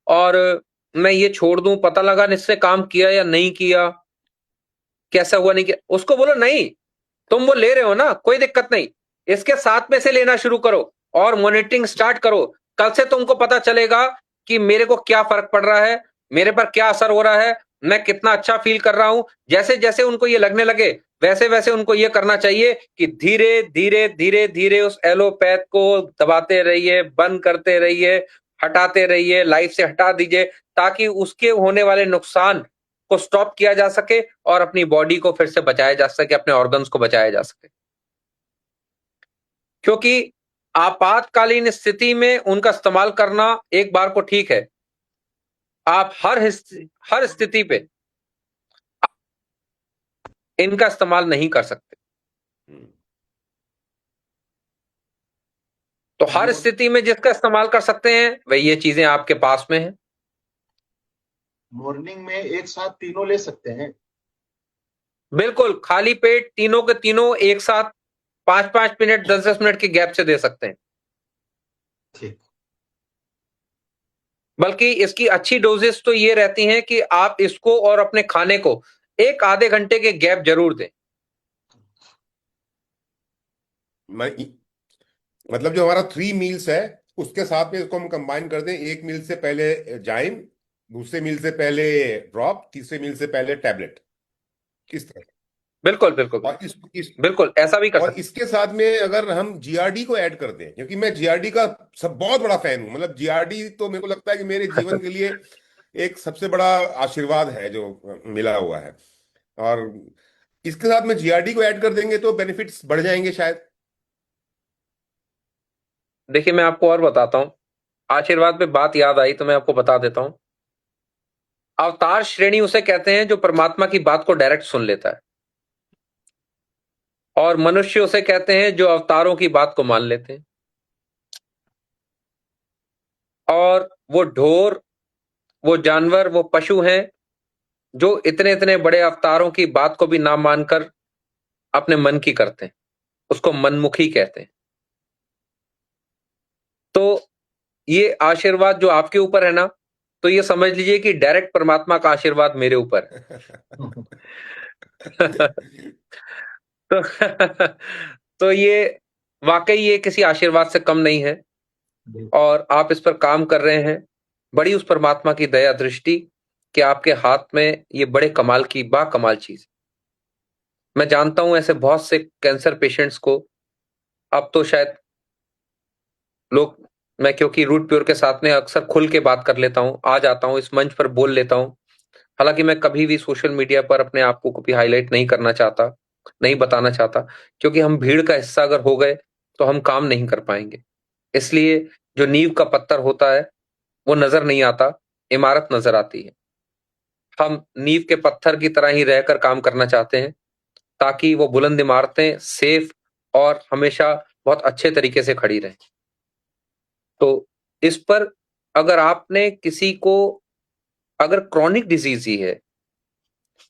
और मैं ये छोड़ दूं, पता लगा इससे काम किया या नहीं किया, कैसा हुआ नहीं किया। उसको बोलो नहीं, तुम वो ले रहे हो ना, कोई दिक्कत नहीं, इसके साथ में से लेना शुरू करो और मॉनिटरिंग स्टार्ट करो। कल से तुमको पता चलेगा कि मेरे को क्या फर्क पड़ रहा है, मेरे पर क्या असर हो रहा है, मैं कितना अच्छा फील कर रहा हूं। जैसे जैसे उनको ये लगने लगे वैसे वैसे उनको ये करना चाहिए कि धीरे धीरे धीरे धीरे उस एलोपैथ को दबाते रहिए, बंद करते रहिए, हटाते रहिए, लाइफ से हटा दीजिए, ताकि उसके होने वाले नुकसान को स्टॉप किया जा सके और अपनी बॉडी को फिर से बचाया जा सके, अपने ऑर्गन्स को बचाया जा सके। क्योंकि आपातकालीन स्थिति में उनका इस्तेमाल करना एक बार को ठीक है, आप हर स्थिति पे इनका इस्तेमाल नहीं कर सकते। तो हर स्थिति में जिसका इस्तेमाल कर सकते हैं वही ये चीजें आपके पास में है। मॉर्निंग में एक साथ तीनों ले सकते हैं? बिल्कुल, खाली पेट तीनों के तीनों एक साथ 5-5 मिनट 10-10 मिनट के गैप से दे सकते हैं। ठीक। बल्कि इसकी अच्छी डोजेस तो ये रहती हैं कि आप इसको और अपने खाने को एक आधे घंटे के गैप जरूर दें। मतलब जो हमारा 3 मील्स है उसके साथ में इसको हम कंबाइन कर दें, एक मील से पहले जाइम, दूसरे मील से पहले ड्रॉप, तीसरे मील से पहले टैबलेट, इस तरह। बिल्कुल बिल्कुल और इस बिल्कुल ऐसा भी कर और सकते इसके साथ में अगर हम जीआरडी को ऐड कर दें, क्योंकि मैं जीआरडी का सब बहुत बड़ा फैन हूं, मतलब जीआरडी तो मेरे को लगता है कि मेरे जीवन हैं। के लिए एक सबसे बड़ा आशीर्वाद है जो मिला हुआ है। और इसके साथ में जीआरडी को ऐड कर देंगे तो बेनिफिट्स बढ़ जाएंगे शायद। देखिए मैं आपको और बताता हूं, आशीर्वाद पे बात याद आई तो मैं आपको बता देता हूं। अवतार श्रेणी उसे कहते हैं जो परमात्मा की बात को डायरेक्ट सुन लेता है, और मनुष्य उसे कहते हैं जो अवतारों की बात को मान लेते हैं। और वो ढोर, वो जानवर, वो पशु हैं जो इतने इतने बड़े अवतारों की बात को भी ना मानकर अपने मन की करते हैं, उसको मनमुखी कहते हैं। तो ये आशीर्वाद जो आपके ऊपर है ना, तो ये समझ लीजिए कि डायरेक्ट परमात्मा का आशीर्वाद मेरे ऊपर है। तो तो ये वाकई ये किसी आशीर्वाद से कम नहीं है, और आप इस पर काम कर रहे हैं। बड़ी उस परमात्मा की दया दृष्टि कि आपके हाथ में ये बड़े कमाल की बाकमाल चीज। मैं जानता हूं ऐसे बहुत से कैंसर पेशेंट्स को। अब तो शायद लोग, मैं क्योंकि रूट प्योर के साथ में अक्सर खुल के बात कर लेता हूं, आ जाता हूं इस मंच पर बोल लेता हूं। हालांकि मैं कभी भी सोशल मीडिया पर अपने आप को कभी हाईलाइट नहीं करना चाहता, नहीं बताना चाहता, क्योंकि हम भीड़ का हिस्सा अगर हो गए तो हम काम नहीं कर पाएंगे। इसलिए जो नींव का पत्थर होता है वो नजर नहीं आता, इमारत नजर आती है। हम नींव के पत्थर की तरह ही रहकर काम करना चाहते हैं, ताकि वो बुलंद इमारतें सेफ और हमेशा बहुत अच्छे तरीके से खड़ी रहें। तो इस पर अगर आपने किसी को, अगर क्रॉनिक डिजीज ही है,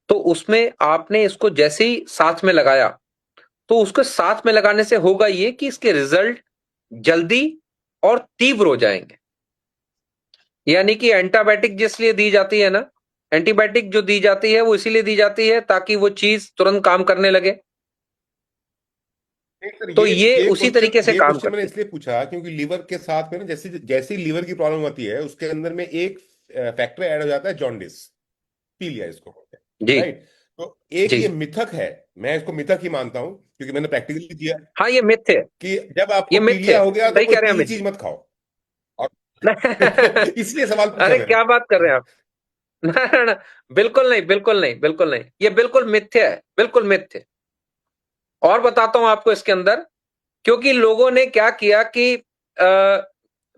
तो उसमें आपने इसको जैसे ही साथ में लगाया, तो उसके साथ में लगाने से होगा ये कि इसके रिजल्ट जल्दी और तीव्र हो जाएंगे। यानी कि एंटीबायोटिक जिसलिए दी जाती है ना, एंटीबायोटिक जो दी जाती है वो इसीलिए दी जाती है ताकि वो चीज तुरंत काम करने लगे। नहीं सर, तो ये ये उसी क्वेश्चन तरीके से ये काम क्वेश्चन मैंने करती है। इसलिए पूछा क्योंकि लीवर के साथ में ना, जैसे जैसी लीवर की प्रॉब्लम होती है उसके अंदर में एक फैक्टर ऐड हो जाता है, जॉन्डिस, पीलिया इसको बोलते हैं, जी राइट। तो एक जी। ये मिथक है, मैं इसको मिथक ही मानता हूं क्योंकि मैंने प्रैक्टिकली किया, हाँ ये मिथ्य है, कि जब ये आपको मिथ्य पीलिया है, हो गया तो सही कोई कह रहे हैं पीली अमित चीज जी। मत खाओ। और इसलिए सवाल पूछा अरे मैंने। क्या बात कर रहे हैं आप। ना, ना, बिल्कुल नहीं, बिल्कुल नहीं, बिल्कुल नहीं, ये बिल्कुल मिथ्य है, बिल्कुल मिथ्य। और बताता हूं आपको इसके अंदर, क्योंकि लोगों ने क्या किया कि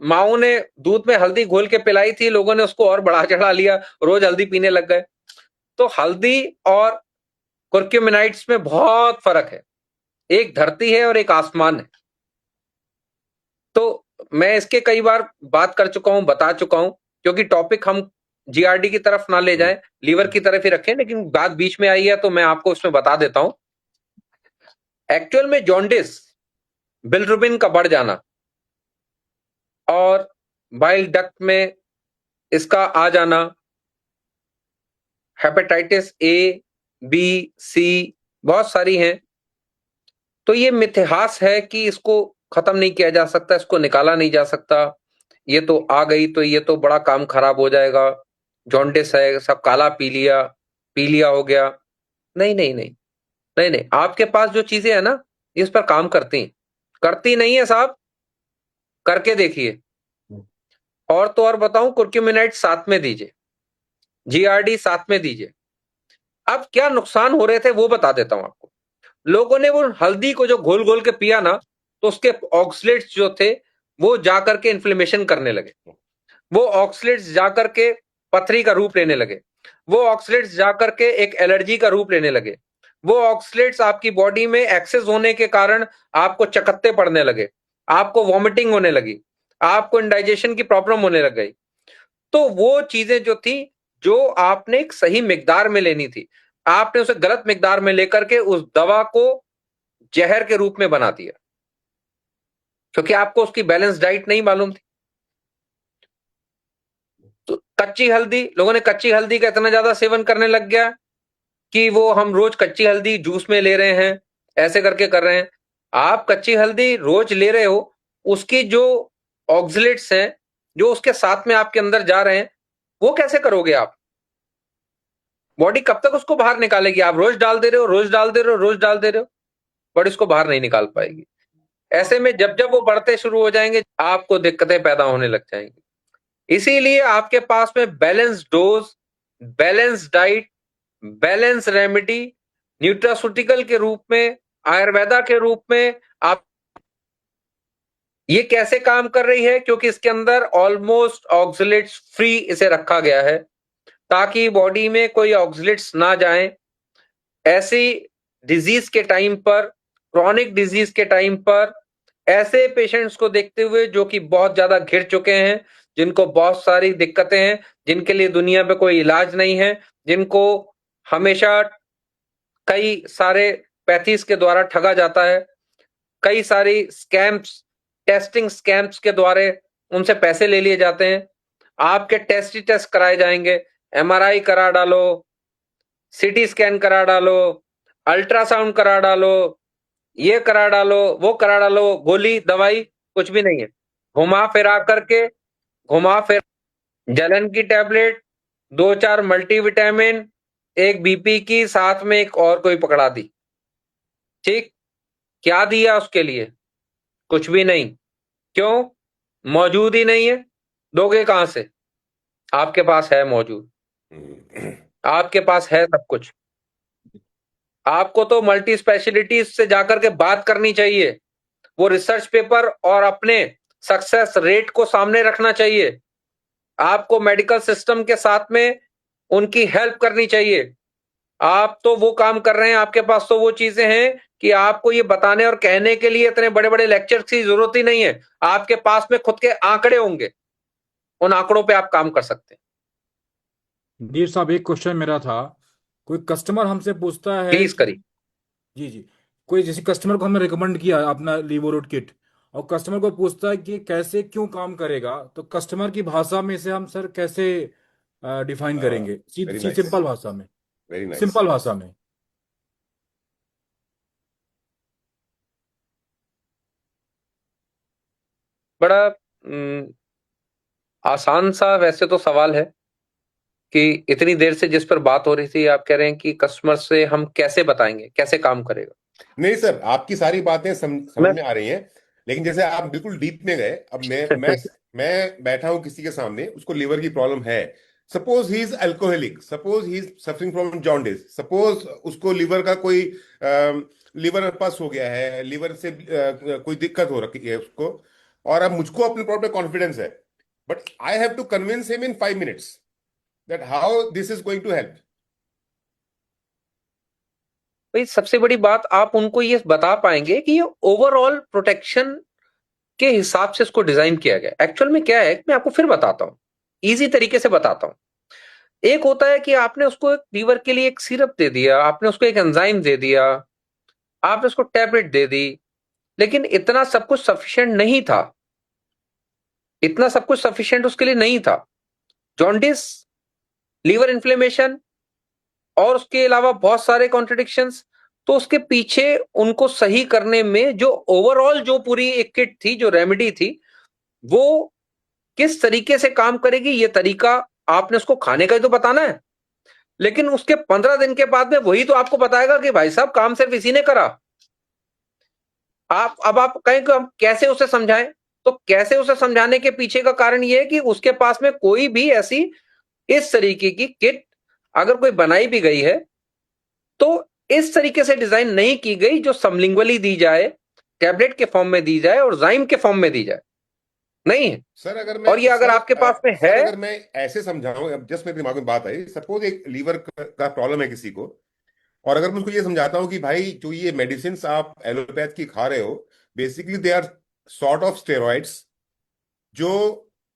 माओ ने दूध में हल्दी घोल के पिलाई थी, लोगों ने उसको और बढ़ा चढ़ा लिया, रोज हल्दी पीने लग गए। तो हल्दी और कुर्क्यूमिनाइट्स में बहुत फर्क है, एक धरती है और एक आसमान है। तो मैं इसके कई बार बात कर चुका हूं, बता चुका हूं, क्योंकि टॉपिक हम जीआरडी की तरफ ना ले जाएं, लीवर की तरफ ही रखें, लेकिन बात बीच में आई है तो मैं आपको उसमें बता देता हूं। एक्चुअल में जॉन्डिस, बिलिरुबिन का बढ़ जाना और बाइल डक्ट में इसका आ जाना, हेपेटाइटिस ए, बी, सी, बहुत सारी हैं। तो ये मिथ्यास है कि इसको खत्म नहीं किया जा सकता, इसको निकाला नहीं जा सकता, ये तो आ गई तो ये तो बड़ा काम खराब हो जाएगा, जॉन्डिस है सब काला पीलिया, पीलिया हो गया। नहीं नहीं नहीं, नहीं नहीं, आपके पास जो चीजें है ना, इस पर काम करती, करती नहीं है साहब, करके देखिए। और तो और बताऊं, कुर्क्यूमिनाइट साथ में दीजिए, जीआरडी साथ में दीजिए। अब क्या नुकसान हो रहे थे वो बता देता हूं आपको। लोगों ने वो हल्दी को जो घोल घोल के पिया ना, तो उसके ऑक्सलेट्स जो थे वो जाकर के इन्फ्लेमेशन करने लगे, वो ऑक्सलेट्स जाकर के पथरी का रूप लेने लगे, वो ऑक्सलेट्स जाकर के एक एलर्जी का रूप लेने लगे, वो ऑक्सलेट्स आपकी बॉडी में एक्सेस होने के कारण आपको चकत्ते पड़ने लगे, आपको वॉमिटिंग होने लगी, आपको इंडाइजेशन की प्रॉब्लम होने लग गई। तो वो चीजें जो थी, जो आपने एक सही मिकदार में लेनी थी, आपने उसे गलत मिकदार में लेकर के उस दवा को जहर के रूप में बना दिया, क्योंकि आपको उसकी बैलेंस डाइट नहीं मालूम थी। तो कच्ची हल्दी, लोगों ने कच्ची हल्दी का इतना ज्यादा सेवन करने लग गया कि वो हम रोज कच्ची हल्दी जूस में ले रहे हैं, ऐसे करके कर रहे हैं। आप कच्ची हल्दी रोज ले रहे हो, उसकी जो ऑक्सलेट्स हैं, जो उसके साथ में आपके अंदर जा रहे हैं, वो कैसे करोगे आप? बॉडी कब तक उसको बाहर निकालेगी? आप रोज डाल दे रहे हो, रोज डाल दे रहे हो, रोज डाल दे रहे हो, बॉडी उसको बाहर नहीं निकाल पाएगी। ऐसे में जब जब वो बढ़ते शुरू हो जाएंगे, आपको दिक्कतें पैदा होने लग जाएंगी। इसीलिए आपके पास में balance dose, balance diet, balance remedy nutraceutical के रूप में, आयुर्वेदा के रूप में आप, ये कैसे काम कर रही है? क्योंकि इसके अंदर ऑलमोस्ट ऑक्सलेट्स फ्री इसे रखा गया है, ताकि बॉडी में कोई ऑक्सलेट्स ना जाए। ऐसी डिजीज के टाइम पर, क्रॉनिक डिजीज के टाइम पर, ऐसे पेशेंट्स को देखते हुए जो कि बहुत ज्यादा घिर चुके हैं, जिनको बहुत सारी दिक्कतें हैं, जिनके लिए दुनिया पे कोई इलाज नहीं है, जिनको हमेशा कई सारे पैथीज के द्वारा ठगा जाता है, कई सारी स्कैम्स, टेस्टिंग स्कैम्स के द्वारा उनसे पैसे ले लिए जाते हैं। आपके टेस्ट कराए जाएंगे, एमआरआई करा डालो, सीटी स्कैन करा डालो, अल्ट्रासाउंड करा डालो, ये करा डालो, वो करा डालो, गोली दवाई कुछ भी नहीं है। घुमा फिरा करके, घुमा फिर जलन की टैबलेट, 2-4 मल्टीविटामिन, एक बीपी की, साथ में एक और कोई पकड़ा दी। ठीक, क्या दिया उसके लिए? कुछ भी नहीं। क्यों? मौजूद ही नहीं है। दोगे कहां से? आपके पास है मौजूद, आपके पास है सब कुछ। आपको तो मल्टी स्पेशलिटीज से जाकर के बात करनी चाहिए, वो रिसर्च पेपर और अपने सक्सेस रेट को सामने रखना चाहिए। आपको मेडिकल सिस्टम के साथ में उनकी हेल्प करनी चाहिए। आप तो वो काम कर रहे हैं, आपके पास तो वो चीजें हैं कि आपको ये बताने और कहने के लिए इतने बड़े बड़े लेक्चर्स की जरूरत ही नहीं है। आपके पास में खुद के आंकड़े होंगे, उन आंकड़ों पे आप काम कर सकते हैं। नीर साहब, एक क्वेश्चन मेरा था। कोई कस्टमर हमसे पूछता है प्लीज कि करिए। जी जी, कोई जैसे कस्टमर को हमने रिकमेंड किया अपना लीवोरूट किट, और कस्टमर को पूछता है कि कैसे क्यों काम करेगा, तो कस्टमर की भाषा में इसे हम सर कैसे डिफाइन करेंगे? वेरी नाइस, सिंपल भाषा में, वेरी नाइस। सिंपल भाषा में। बड़ा आसान सा वैसे तो सवाल है कि इतनी देर से जिस पर बात हो रही थी, आप कह रहे हैं कि कस्टमर से हम कैसे बताएंगे, कैसे काम करेगा। नहीं सर, आपकी सारी बातें समझ मैं में आ रही हैं, लेकिन जैसे आप बिल्कुल डीप में गए। अब मैं बैठा हूं किसी के सामने, उसको लीवर की प्रॉब्लम है। Suppose he is alcoholic, suppose he is suffering from jaundice, suppose उसको लीवर का कोई लीवर पस हो गया है, लीवर से कोई दिक्कत हो रखी है उसको, और अब मुझको अपने प्रॉपर कॉन्फिडेंस है, but I have to convince him in 5 minutes that how this is going to help. भाई, सबसे बड़ी बात आप उनको ये बता पाएंगे कि ये ओवरऑल प्रोटेक्शन के हिसाब से इसको डिजाइन किया गया। एक्चुअल में क्या है, मैं आपको फिर बताता हूं, इजी तरीके से बताता हूं। एक होता है कि आपने उसको एक लीवर के लिए एक सिरप दे दिया, आपने उसको एक एंजाइम दे दिया, आपने उसको टैबलेट दे दी, लेकिन इतना सब कुछ सफिशिएंट नहीं था। इतना सब कुछ सफिशिएंट उसके लिए नहीं था। जॉन्डिस, लीवर इन्फ्लेमेशन और उसके अलावा बहुत सारे कॉन्ट्रडिक्शंस, तो उसके पीछे उनको सही करने में जो ओवरऑल जो पूरी एक किट थी, जो रेमेडी थी, वो किस तरीके से काम करेगी, ये तरीका आपने उसको खाने का ही तो बताना है। लेकिन उसके 15 दिन के बाद में वही तो आपको बताएगा कि भाई साहब, काम सिर्फ इसी ने करा। आप कहें कि हम कैसे उसे समझाएं, तो कैसे उसे समझाने के पीछे का कारण ये है कि उसके पास में कोई भी ऐसी इस तरीके की किट अगर कोई बनाई भी गई है, तो इस तरीके से डिजाइन नहीं की गई जो सबलिंगुअली दी जाए, टैबलेट के फॉर्म में दी जाए और जाइम के फॉर्म में दी जाए, नहीं है। सर अगर मैं और ये अगर आपके पास में सर है, अगर मैं ऐसे समझाऊं, अब जस्ट मेरे दिमाग में बात आई, सपोज एक लीवर का प्रॉब्लम है किसी को, और अगर मैं उसको ये समझाता हूँ कि भाई जो ये मेडिसिन आप एलोपैथ की खा रहे हो, basically they are sort of steroids, जो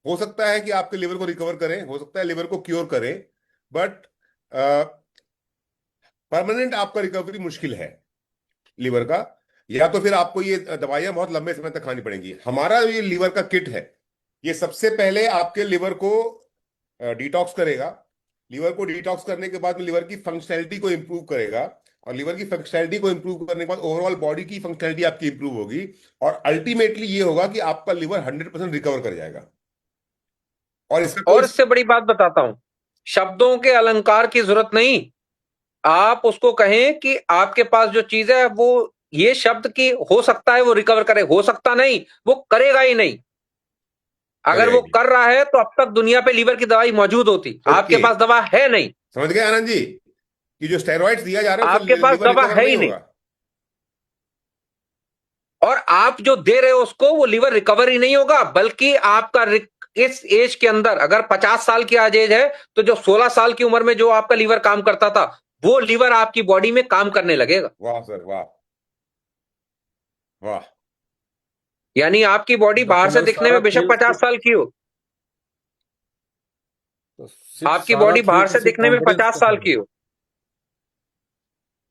हो सकता है कि आपके लिवर को रिकवर करें, हो सकता है लिवर को क्योर करें, बट परमानेंट आपका रिकवरी मुश्किल है लीवर का। या तो फिर आपको ये दवाइयां बहुत लंबे समय तक खानी पड़ेंगी। हमारा ये लीवर का किट है, ये सबसे पहले आपके लिवर को डिटॉक्स करेगा। लीवर को डिटॉक्स करने के बाद में लिवर की फंक्शनैलिटी को इंप्रूव करेगा, और लिवर की फंक्शनैलिटी को इंप्रूव करने के बाद ओवरऑल बॉडी की फंक्शनैलिटी आपकी इंप्रूव होगी, और अल्टीमेटली ये होगा कि आपका लिवर 100% रिकवर कर जाएगा। और इसका कोई और इससे बड़ी बात बताता हूं, शब्दों के अलंकार की जरूरत नहीं। आप उसको कहें कि आपके पास जो चीज है वो ये शब्द की हो सकता है वो रिकवर करे, हो सकता नहीं, वो करेगा ही नहीं। अगर करेगा वो ही नहीं। कर रहा है तो अब तक दुनिया पे लीवर की दवाई मौजूद होती, आपके ओके, पास दवा है नहीं। समझ गए आनंद जी कि जो स्टेरॉइड्स दिया जा रहा है आपके उससे पास लिवर दवा रिकवर है नहीं ही नहीं, होगा। और आप जो दे रहे हो उसको वो लीवर रिकवर ही नहीं होगा, बल्कि आपका इस एज के अंदर अगर 50 साल की आज एज है तो जो 16 साल की उम्र में जो आपका लीवर काम करता था वो लीवर आपकी बॉडी में काम करने लगेगा। वाह सर, वाह वाह। यानी आपकी बॉडी मतलब बाहर से हमारा दिखने सारा में बेशक खेल 50 सिर्फ साल की हो, तो सिर्फ आपकी सारा बॉडी खेल बाहर तो से सिर्फ दिखने में कॉन्फिडेंस 50 का साल है। की हो,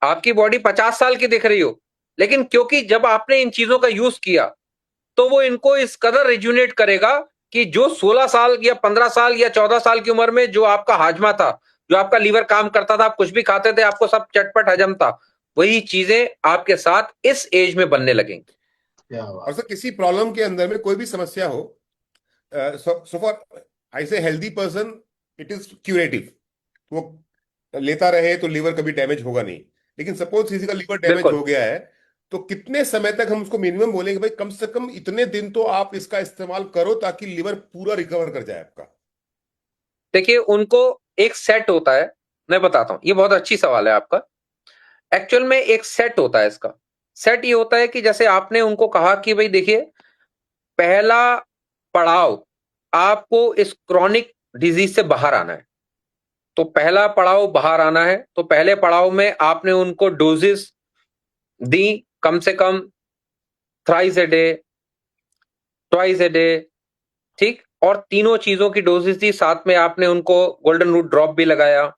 आपकी बॉडी 50 साल की दिख रही हो, लेकिन क्योंकि जब आपने इन चीजों का यूज किया तो वो इनको इस कदर रेजुनेट करेगा कि जो 16 साल या 15 साल या 14 साल की उम्र में जो आपका हाजमा था, जो आपका लीवर काम करता था, आप कुछ भी खाते थे आपको सब चटपट हजम था, वही चीजें आपके साथ इस एज में बनने लगेंगी। क्या और बात। सर किसी प्रॉब्लम के अंदर में कोई भी समस्या हो, सो फॉर आई से healthy person, it is curative. वो लेता रहे तो लीवर कभी डैमेज होगा नहीं। लेकिन सपोज किसी का लीवर डैमेज बिल्कुल। हो गया है, तो कितने समय तक हम उसको मिनिमम बोलेंगे भाई कम से कम इतने दिन तो आप इसका इस्तेमाल करो ताकि लीवर पूरा रिकवर कर जाए आपका। देखिए उनको एक सेट होता है, मैं बताता हूं, ये बहुत अच्छी सवाल है आपका। एक्चुअल में एक सेट होता है इसका। सेट ये होता है कि जैसे आपने उनको कहा कि भाई देखिए, पहला पड़ाव आपको इस क्रॉनिक डिजीज से बाहर आना है, तो पहला पड़ाव बाहर आना है, तो पहले पड़ाव में आपने उनको डोजेस दी, कम से कम thrice a day, twice a day, ठीक, और तीनों चीजों की डोजेस दी, साथ में आपने उनको गोल्डन रूट ड्रॉप भी लगाया,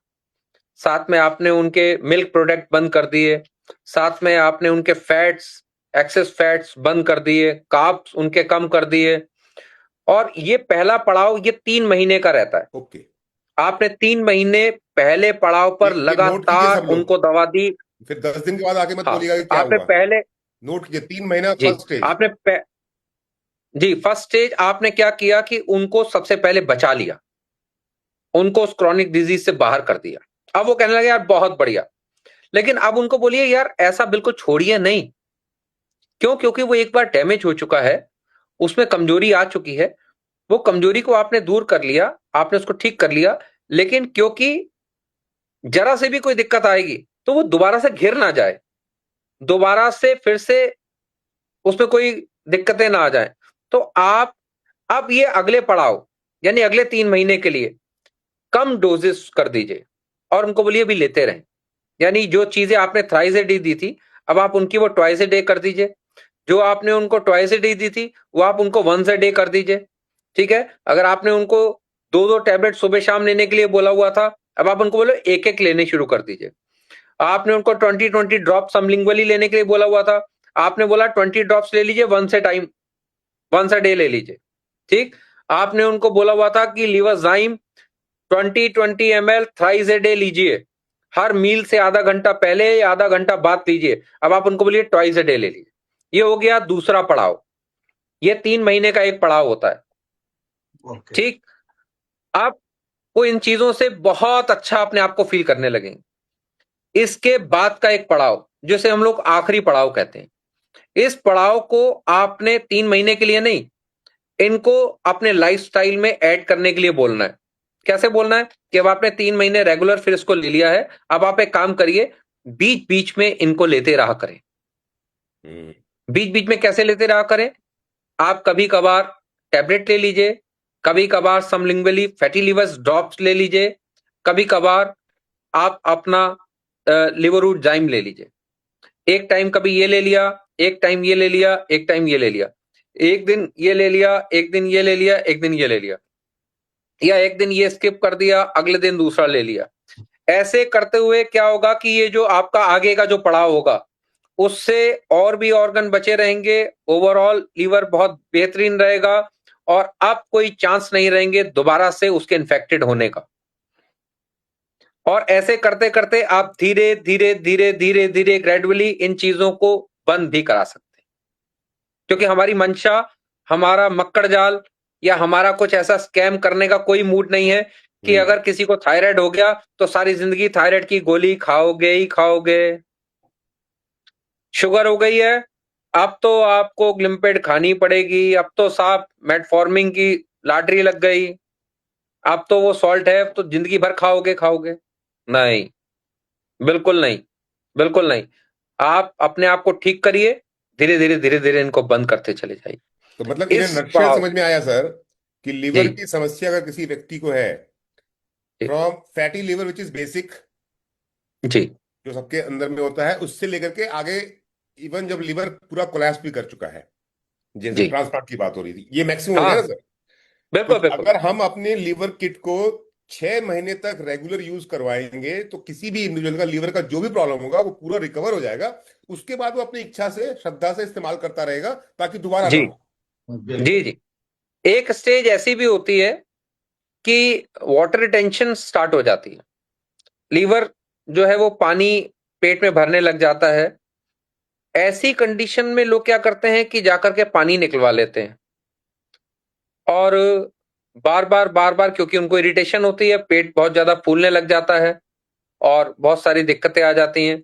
साथ में आपने उनके मिल्क प्रोडक्ट बंद कर दिए, साथ में आपने उनके फैट्स, एक्सेस फैट्स बंद कर दिए, कार्ब्स उनके कम कर दिए, और ये पहला पड़ाव ये 3 महीने का रहता है। ओके, आपने 3 महीने पहले पड़ाव पर ये नोट कीजिए लगातार सब लोग। उनको दवा दी। फिर 10 दिन के बाद आके मत हाँ, बोलिएगा कि क्या आपने हुआ। पहले, नोट कीजिए, 3 महीना जी, फर्स्ट स्टेज। आपने जी फर्स्ट स्टेज आपने क्या किया कि उनको सबसे पहले बचा लिया, उनको उस क्रॉनिक डिजीज से बाहर कर दिया। अब वो कहने लगे यार बहुत बढ़िया, लेकिन अब उनको बोलिए यार ऐसा बिल्कुल छोड़िए नहीं। क्यों? क्योंकि वो एक बार डैमेज हो चुका है, उसमें कमजोरी आ चुकी है, वो कमजोरी को आपने दूर कर लिया, आपने उसको ठीक कर लिया, लेकिन क्योंकि जरा से भी कोई दिक्कत आएगी तो वो दोबारा से घिर ना जाए, दोबारा से फिर से उसमें कोई दिक्कतें ना आ जाए, तो आप अब ये अगले पड़ाव यानी अगले 3 महीने के लिए कम डोजेस कर दीजिए, और उनको बोलिए भी लेते रहें। यानी जो चीजें आपने थ्राइस ए डे दी थी, अब आप उनकी वो ट्वाइस ए डे कर दीजिए। जो आपने उनको ट्वाइस ए डे दी थी वो आप उनको वंस ए डे कर दीजिए। ठीक है, अगर आपने उनको 2-2 टैबलेट सुबह शाम लेने के लिए बोला हुआ था, अब आप उनको बोलो एक एक लेने शुरू कर दीजिए। आपने उनको 20-20 ड्रॉप समलिंगुअली लेने के लिए बोला हुआ था, आपने बोला 20 ड्रॉप्स ले लीजिए, वंस अ डे ले लीजिए। ठीक, आपने उनको बोला हुआ था कि लीवाजाइम 20-20 ml थ्राइस ए डे लीजिए, हर मील से आधा घंटा पहले या आधा घंटा बाद लीजिए। अब आप उनको बोलिए ट्वाइस ए डे ले लीजिए। ये हो गया दूसरा पड़ाव, ये 3 महीने का एक पड़ाव होता है। ओके। ठीक, अब वो इन चीजों से बहुत अच्छा अपने आप को फील करने लगेंगे। इसके बाद का एक पड़ाव जिसे हम लोग आखिरी पड़ाव कहते हैं, इस पड़ाव को आपने 3 महीने के लिए नहीं, इनको अपने लाइफस्टाइल में ऐड करने के लिए बोलना है। कैसे बोलना है कि अब आपने 3 महीने रेगुलर फिर इसको ले लिया है, अब आप एक काम करिए, बीच बीच में इनको लेते रहा करें। बीच बीच में कैसे लेते रहा करें? आप कभी कभार टैबलेट ले लीजिए, कभी कभार समलिंगुअली फैटी लिवर्स ड्रॉप्स ले लीजिए, कभी कभार आप अपना लिवोरूट जाइम ले लीजिए। एक टाइम कभी ये ले लिया, एक टाइम ये ले लिया, एक टाइम ये ले लिया, एक दिन ये ले लिया, एक दिन ये ले लिया, एक दिन ये ले लिया, या एक दिन ये स्किप कर दिया, अगले दिन दूसरा ले लिया। ऐसे करते हुए क्या होगा कि ये जो आपका आगे का जो पड़ाव होगा उससे और भी ऑर्गन बचे रहेंगे, ओवरऑल लीवर बहुत बेहतरीन रहेगा और अब कोई चांस नहीं रहेंगे दोबारा से उसके इन्फेक्टेड होने का। और ऐसे करते करते आप धीरे धीरे धीरे धीरे धीरे ग्रेजुअली इन चीजों को बंद भी करा सकते हैं, क्योंकि हमारी मंशा, हमारा मक्कड़ जाल या हमारा कुछ ऐसा स्कैम करने का कोई मूड नहीं है कि अगर किसी को थायराइड हो गया तो सारी जिंदगी थायराइड की गोली खाओगे ही खाओगे। शुगर हो गई है, अब तो आपको ग्लिम्पेड खानी पड़ेगी, अब तो साहब मेटफॉर्मिन की लॉटरी लग गई, अब तो वो सॉल्ट है तो जिंदगी भर खाओगे खाओगे। नहीं, बिल्कुल नहीं, बिल्कुल नहीं। आप अपने आप को ठीक करिए, धीरे धीरे धीरे धीरे इनको बंद करते चले जाइए। तो मतलब इन इस नटशेल भाव समझ में आया सर कि लीवर जी की समस्या अगर किसी व्यक्ति को है, जी from fatty liver which is basic, जी जो सबके अंदर में होता है, उससे लेकर के आगे इवन जब लीवर पूरा कोलैप्स भी कर चुका है, जैसे जी ट्रांसप्लांट की बात हो रही थी, ये मैक्सिमम हो गया हाँ, ना सर। तो बिल्कुल बिल्कुल। अगर हम अपने लीवर किट को 6 महीने तक रेगुलर यूज करवाएंगे तो किसी भी इंडिविजुअल का लीवर का जो भी प्रॉब्लम होगा वो पूरा रिकवर हो जाएगा। उसके बाद वो अपनी इच्छा से, श्रद्धा से इस्तेमाल करता रहेगा ताकि दोबारा ना जी हो। जी जी। एक स्टेज ऐसी भी होती है कि वाटर रिटेंशन स्टार्ट हो जाती है, लीवर जो है वो पानी पेट में भरने लग जाता है। ऐसी कंडीशन में लोग क्या करते हैं कि जाकर के पानी निकलवा लेते हैं और बार बार क्योंकि उनको इरिटेशन होती है, पेट बहुत ज्यादा फूलने लग जाता है और बहुत सारी दिक्कतें आ जाती हैं।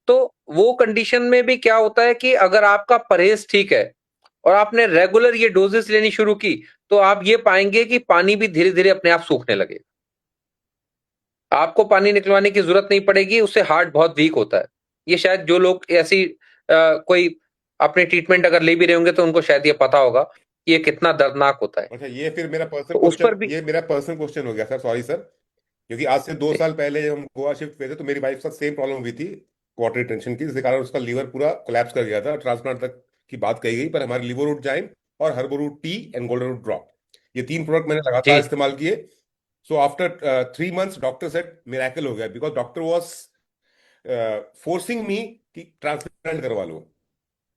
तो वो कंडीशन में भी क्या होता है कि अगर आपका परहेज ठीक है और आपने रेगुलर ये डोजेस लेनी शुरू की तो आप ये पाएंगे कि पानी भी धीरे धीरे अपने आप सूखने लगे, आपको पानी निकलवाने की जरूरत नहीं पड़ेगी। उससे हार्ट बहुत वीक होता है। ये शायद जो लोग ऐसी कोई अपने ट्रीटमेंट अगर ले भी रहे होंगे तो उनको शायद ये पता होगा कि ये कितना दर्दनाक होता है। अच्छा, ये फिर मेरा पर्सनल तो उस क्वेश्चन, पर भी ये मेरा पर्सनल क्वेश्चन हो गया सर, सॉरी सर, क्योंकि आज से 2 साल पहले जब हम गोवा शिफ्ट हुए थे तो मेरी वाइफ के साथ सेम प्रॉब्लम हुई थी वाटर रिटेंशन की, जिसके कारण उसका लीवर पूरा कोलैप्स कर गया था, ट्रांसप्लांट तक की बात कही गई। पर हमारे लिवोरूट जाइम और Herboroot tea and golden root drop, ये 3 प्रोडक्ट मैंने लगातार जी इस्तेमाल किए। So after 3 months doctor said miracle हो गया, because doctor was forcing me कि ट्रांसप्लांट करवा लो,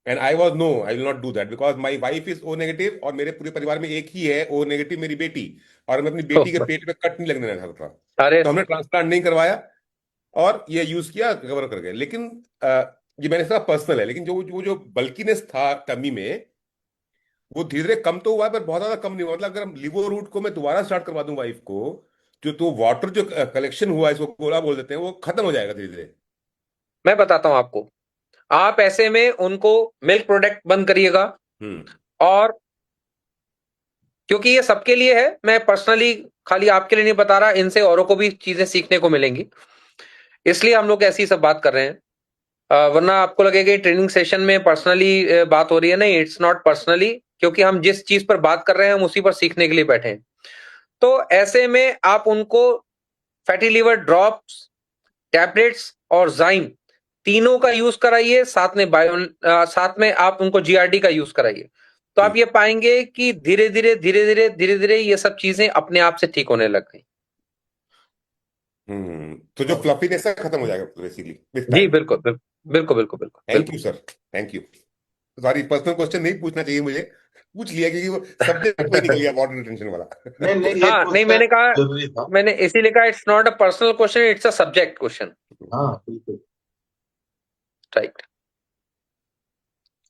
and I was no, I will not do that because my wife is O negative और मेरे पूरे परिवार में एक ही है ओ नेगेटिव, मेरी बेटी, और मैं अपनी बेटी के पेट में कट नहीं लगने देना चाहता था। अरे तो हमने ट्रांसप्लांट नहीं करवाया और ये यूज किया, रिकवर कर गए। लेकिन ये मैंने कहा पर्सनल है, लेकिन जो बल्कीनेस था टमी में, वो धीरे धीरे कम तो हुआ है पर बहुत ज्यादा कम नहीं हुआ। मतलब अगर हम लिवो रूट को मैं दोबारा स्टार्ट करवा दूं वाइफ को, जो तो वाटर जो कलेक्शन हुआ है, इसको गोला बोल देते हैं, वो खत्म हो जाएगा धीरे धीरे। मैं बताता हूं आपको, आप ऐसे में उनको मिल्क प्रोडक्ट बंद करिएगा। हम्म और क्योंकि ये सबके लिए है, मैं पर्सनली खाली आपके लिए नहीं बता रहा, इनसे औरों को भी चीजें सीखने को मिलेंगी, इसलिए हम लोग ऐसी सब बात कर रहे हैं। वरना आपको लगेगा ट्रेनिंग सेशन में पर्सनली बात हो रही है। नहीं, इट्स नॉट पर्सनली, क्योंकि हम जिस चीज पर बात कर रहे हैं हम उसी पर सीखने के लिए बैठे हैं। तो ऐसे में आप उनको फैटी लिवर ड्रॉप्स, टैबलेट्स और जाइम तीनों का यूज कराइए, साथ में आप उनको जीआरडी का यूज कराइए। तो आप ठीक। ये पाएंगे कि धीरे धीरे धीरे धीरे धीरे धीरे ये सब चीजें अपने आप से ठीक होने लग गई। तो जो फ्लफीनेस है खत्म हो जाएगा बेसिकली विथ जी टाइम। बिल्कुल बिल्कुल बिल्कुल बिल्कुल बिल्कुल थैंक बिल्कुल। You sir, thank you. Sorry, personal question नहीं पूछना चाहिए मुझे, पूछ लिया क्योंकि वो सब्जेक्ट में निकल गया वाटर रिटेंशन वाला। नहीं नहीं, ये हाँ नहीं, क्वेश्चन मैंने कहा, जरूरी था। मैंने इसीलिए कहा it's not a personal question, it's a subject question. हाँ बिल्कुल। राइट।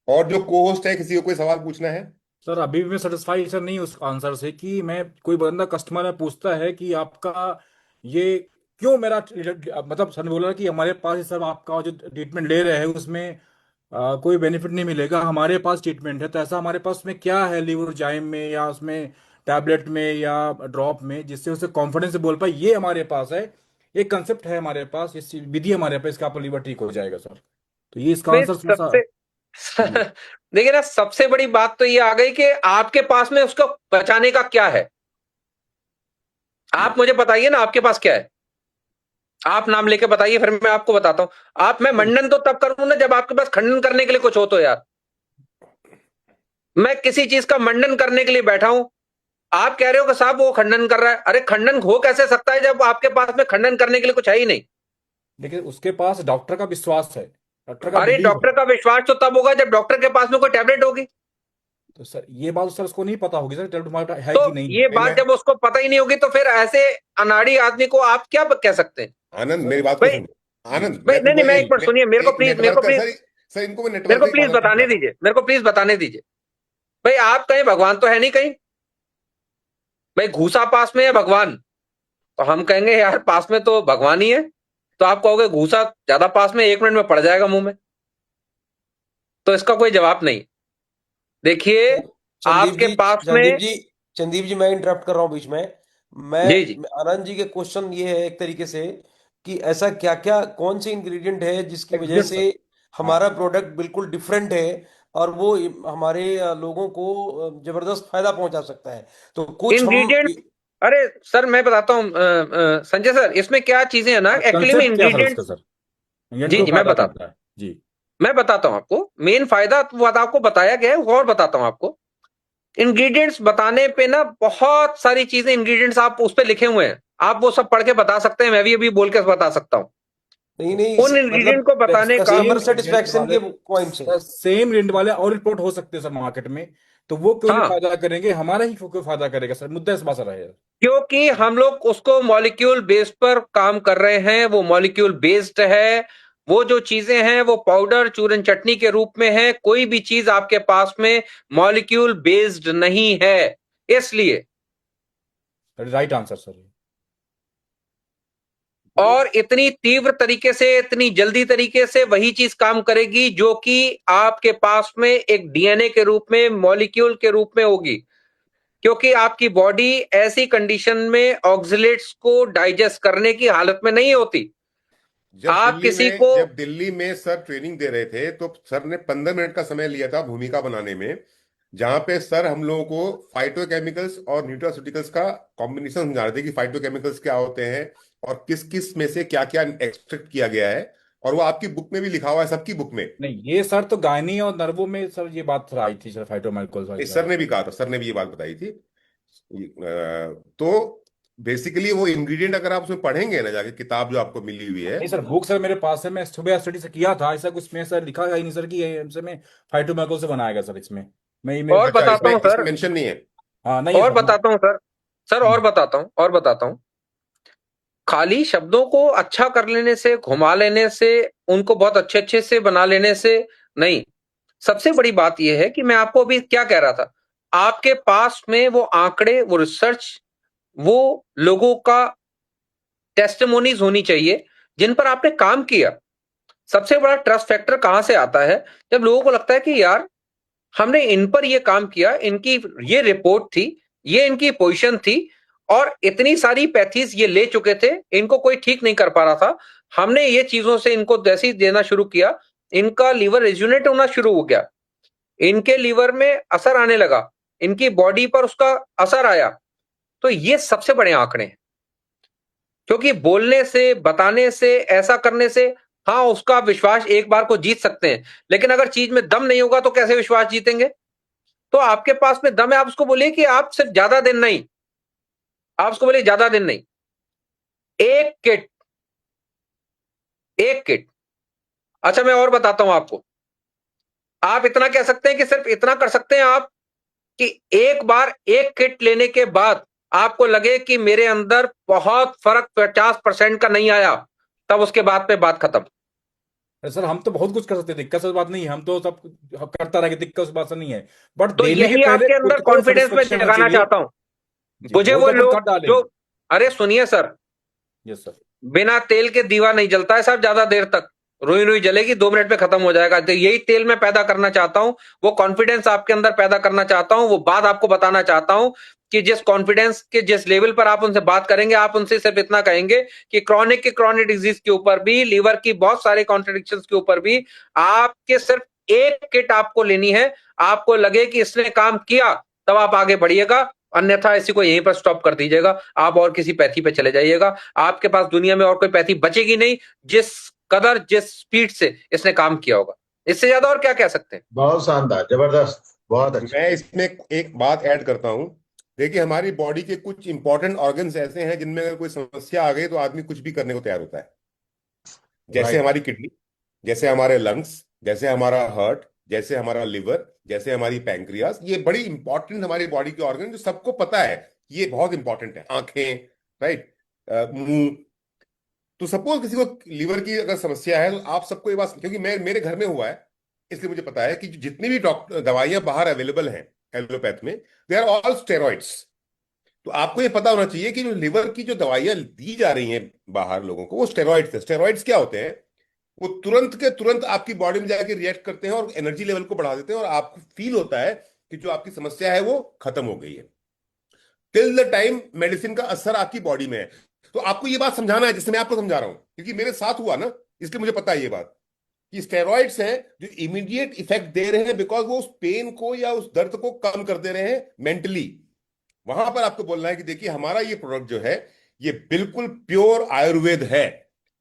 और जो को होस्ट है, किसी को कोई सवाल पूछना है? सर अभी भी मैं सेटिस्फाई सर नहीं उस आंसर से कि मैं, कोई बंदा कस्टमर है पूछता है कि आपका ये क्यों मेरा मतलब सर ने बोला कि हमारे पास ये सब आपका जो ट्रीटमेंट ले रहे हैं उसमें कोई बेनिफिट नहीं मिलेगा, हमारे पास ट्रीटमेंट है। तो ऐसा हमारे पास में क्या है लिवोजाइम में या उसमें टैबलेट में या ड्रॉप में जिससे उसे कॉन्फिडेंस से बोल पाए ये हमारे पास है, एक कंसेप्ट है हमारे पास, ये विधि हमारे पास, इसका आपका लीवर ठीक हो जाएगा सर। तो ये इसका में आंसर सबसे जी। देखिए ना, सबसे बड़ी बात तो ये आ गई कि आपके पास में उसको बचाने का क्या है। आप मुझे बताइए ना, आपके पास क्या है? आप नाम लेके बताइए, फिर मैं आपको बताता हूं। मैं मंडन तो तब करूं ना जब आपके पास खंडन करने के लिए कुछ हो तो यार। मैं किसी चीज का मंडन करने के लिए बैठा हूं, आप कह रहे हो कि साहब वो खंडन कर रहा है। अरे खंडन हो कैसे सकता है जब आपके पास में खंडन करने के लिए कुछ है ही नहीं। लेकिन उसके पास डॉक्टर का विश्वास है, डॉक्टर का अरे बिलीव है। डॉक्टर का विश्वास तो तब होगा जब डॉक्टर के पास में कोई टैबलेट होगी। तो सर ये बात सर उसको नहीं पता होगी सर, टैबलेट हमारे है तो कि नहीं ये है। नहीं बात मैं जब उसको पता ही नहीं होगी तो फिर ऐसे अनाड़ी आदमी को आप क्या कह सकते हैं? आनंद, सर मेरी बात को भाई सुनो। जी आनंद, जी भाई मैं नहीं तुमको नहीं, मैं एक मिनट सुनिए, मेरे को एक प्लीज, मेरे को नेटवर्क का प्लीज, सर, सर इनको मैं मेरे नेटवर्क को का एक प्लीज कॉन्सेप्ट बताने समझा रहा हूँ। दीजिए, मेरे को प्लीज बताने दीजिए। भाई आप कहीं भगवान तो है नहीं कहीं, भाई घूसा पास में है भगवान, तो हम कहेंगे यार पास में तो भगवान ही है। तो आप कहोगे घूसा ज्यादा पास में 1 मिनट में पड़ जाएगा मुंह में, तो इसका कोई जवाब नहीं। देखिए सर, संदीप आपके जी, पास में, संदीप जी मैं इंटरप्ट कर रहा हूँ बीच में। मैं जी जी, आनंद जी के क्वेश्चन ये है एक तरीके से कि ऐसा क्या क्या कौन से इंग्रेडिएंट है जिसकी वजह एग्जैक्ट से सर। हाँ हमारा प्रोडक्ट बिल्कुल डिफरेंट है और वो हमारे लोगों को जबरदस्त फायदा पहुंचा सकता है। तो कुछ हम इंग्रेडिएंट। अरे सर मैं बताता हूँ संजय सर, इसमें क्या चीजें है ना एक्चुअली में कंसेप्ट क्या सर उसका इंग्रेडिएंट्स। सर, इंग्रेडिएंट जी को जी, फायदा पहुंचता है जी। मैं बताता हूँ आपको मेन फायदा, वो आपको बताया गया है, और बताता हूँ आपको। इंग्रेडिएंट्स बताने पे ना बहुत सारी चीजें, इंग्रेडिएंट्स आप उस पे लिखे हुए हैं, आप वो सब पढ़ के बता सकते हैं, मैं भी अभी बोल के बता सकता हूँ नहीं नहीं उन मतलब इंग्रेडिएंट को बताने का। सेम कस्टमर इंग्रेडिएंट सेटिस्फेक्शन वाले के पॉइंट से। सर, सेम इंग्रेडिएंट वाले और रिपोर्ट हो सकते हैं सर मार्केट में, तो वो क्यों नहीं हाँ, फायदा करेंगे, हमारा ही क्यों फायदा करेगा सर, मुद्दा इस बात सर है। क्योंकि हम लोग उसको मॉलिक्यूल बेस्ड पर काम कर रहे हैं, वो मॉलिक्यूल बेस्ड है। वो जो चीजें हैं वो पाउडर चूरन चटनी के रूप में है, कोई भी चीज आपके पास में मॉलिक्यूल बेस्ड नहीं है। इसलिए राइट आंसर सर। और इतनी तीव्र तरीके से, इतनी जल्दी तरीके से वही चीज काम करेगी जो कि आपके पास में एक डीएनए के रूप में, मॉलिक्यूल के रूप में होगी। क्योंकि आपकी बॉडी ऐसी कंडीशन में ऑक्सलेट्स को डाइजेस्ट करने की हालत में नहीं होती। आप किसी को, जब दिल्ली में सर ट्रेनिंग दे रहे थे तो सर ने 15 मिनट का समय लिया था भूमिका बनाने में, जहां पे सर हम लोगों को फाइटोकेमिकल्स और न्यूट्रास्यूटिकल्स का कॉम्बिनेशन समझा रहे थे कि फाइटोकेमिकल्स क्या होते हैं और किस किस में से क्या क्या एक्सट्रैक्ट किया गया है। और वो आपकी बुक में भी लिखा हुआ है, सबकी बुक में। नहीं ये सर तो गायनी और नर्वों में सर ये बात सर आई थी सर, फाइटोमाइकोल्स वाली इस सर बात। ने भी कहा था, सर ने भी ये बात बताई थी। तो बेसिकली वो इंग्रेडिएंट अगर आप उसमें पढ़ेंगे ना जाके, किताब जो आपको मिली हुई है। नहीं सर बुक सर मेरे पास है, मैं सुबह स्टडी से किया था, ऐसा कुछ में सर लिखा है नहीं सर कि ये हमसे में फाइटोमाइकोल से बनाया गया सर, इसमें मैं और अच्छा, बताता इसमें हूं इसमें सर, मेंशन नहीं है। हाँ नहीं है और सर ना। बताता हूं सर, और बताता हूं, और बताता हूं। खाली शब्दों को अच्छा कर लेने से, घुमा लेने से, उनको बहुत अच्छे अच्छे से बना लेने से नहीं। सबसे बड़ी बात यह है कि मैं आपको अभी क्या कह रहा था, आपके पास में वो आंकड़े, वो रिसर्च, वो लोगों का टेस्टिमोनीज होनी चाहिए जिन पर आपने काम किया। सबसे बड़ा ट्रस्ट फैक्टर कहां से आता है? जब लोगों को लगता है कि यार हमने इन पर ये काम किया, इनकी ये रिपोर्ट थी, ये इनकी पोजीशन थी, और इतनी सारी पैथीज ये ले चुके थे, इनको कोई ठीक नहीं कर पा रहा था। हमने ये चीजों से इनको जैसे ही देना शुरू किया, इनका लीवर रेजुनेट होना शुरू हो गया, इनके लीवर में असर आने लगा, इनकी बॉडी पर उसका असर आया। तो ये सबसे बड़े आंकड़े हैं। क्योंकि बोलने से, बताने से, ऐसा करने से, हाँ उसका विश्वास एक बार को जीत सकते हैं, लेकिन अगर चीज में दम नहीं होगा तो कैसे विश्वास जीतेंगे? तो आपके पास में दम है, आप उसको बोलिए कि आप सिर्फ ज्यादा दिन नहीं, आप उसको बोलिए ज्यादा दिन नहीं, एक किट, एक किट। अच्छा मैं और बताता हूं आपको, आप इतना कह सकते हैं कि सिर्फ इतना कर सकते हैं आप कि एक बार एक किट लेने के बाद आपको लगे कि मेरे अंदर बहुत फर्क 50% का नहीं आया, तब उसके बाद पे बात खत्म। अरे सर हम तो बहुत कुछ कर सकते हैं, दिक्कत से बात नहीं है, हम तो सब हम करता रहेंगे, दिक्कत उस बात से नहीं है, बट तो देने के यही पहले आपके अंदर खुद को कॉन्फिडेंस में सेटिस्फेक्शन होनी जगाना चाहिए। चाहता हूं। जी मुझे वोट वो अपन कर लोग जो, डालेंगे। अरे सुनिए सर, यस सर। बिना तेल के दीवा नहीं जलता है साहब ज्यादा देर तक, रुई रुई जलेगी, 2 मिनट में खत्म हो जाएगा। तो यही तेल मैं पैदा करना चाहता हूं, वो कॉन्फिडेंस आपके अंदर पैदा करना चाहता हूं, वो बात आपको बताना चाहता हूं कि जिस कॉन्फिडेंस के, जिस लेवल पर आप उनसे बात करेंगे, आप उनसे सिर्फ इतना कहेंगे कि क्रॉनिक के, क्रॉनिक डिजीज के ऊपर भी, लीवर की बहुत सारे कॉन्ट्रडिक्शन के ऊपर भी आपके सिर्फ एक किट आपको लेनी है, आपको लगे कि इसने काम किया, तब आप आगे बढ़िएगा। अन्यथा इसी को यहीं पर स्टॉप कर दीजिएगा, आप और किसी पैथी पे चले जाइएगा। आपके पास दुनिया में और कोई पैथी बचेगी नहीं जिस कदर, जिस स्पीड से इसने काम किया होगा। इससे ज्यादा और क्या कह सकते हैं। बहुत शानदार, जबरदस्त, बहुत अच्छा। मैं इसमें एक बात ऐड करता हूं। देखिए, हमारी बॉडी के कुछ इंपॉर्टेंट ऑर्गन्स ऐसे हैं जिनमें अगर कोई समस्या आ गई तो आदमी कुछ भी करने को तैयार होता है। जैसे राइट। हमारी किडनी, जैसे हमारे लंग्स, जैसे हमारा हार्ट, जैसे हमारा लिवर, जैसे हमारी पैंक्रियास, ये बड़ी इंपॉर्टेंट हमारी बॉडी के ऑर्गन जो सबको पता है ये बहुत इंपॉर्टेंट है। आंखें, राइट, मुंह। तो सपोज किसी को लीवर की अगर समस्या है तो आप सबको ये बात, क्योंकि मेरे घर में हुआ है इसलिए मुझे पता है कि जितनी भी डॉक्टर दवाइयां बाहर अवेलेबल हैं एलोपैथ में, दे आर ऑल स्टेरॉइड्स। तो आपको ये पता होना चाहिए कि जो लिवर की जो दवाइयां दी जा रही हैं बाहर लोगों को, वो स्टेरॉइड्स है। स्टेरॉइड्स क्या होते हैं? वो तुरंत के तुरंत आपकी बॉडी में जाके रिएक्ट करते हैं और एनर्जी लेवल को बढ़ा देते हैं और आपको फील होता है कि जो आपकी समस्या है वो खत्म हो गई है, टिल द टाइम मेडिसिन का असर आपकी बॉडी में है। तो आपको ये बात समझाना है जिससे मैं आपको समझा रहा हूं, क्योंकि मेरे साथ हुआ ना, इसलिए मुझे पता है ये बात कि स्टेरॉइड्स हैं जो इमीडिएट इफेक्ट दे रहे हैं, बिकॉज वो उस पेन को या उस दर्द को कम कर दे रहे हैं मेंटली। वहां पर आपको बोलना है कि देखिए हमारा ये प्रोडक्ट जो है ये बिल्कुल प्योर आयुर्वेद है,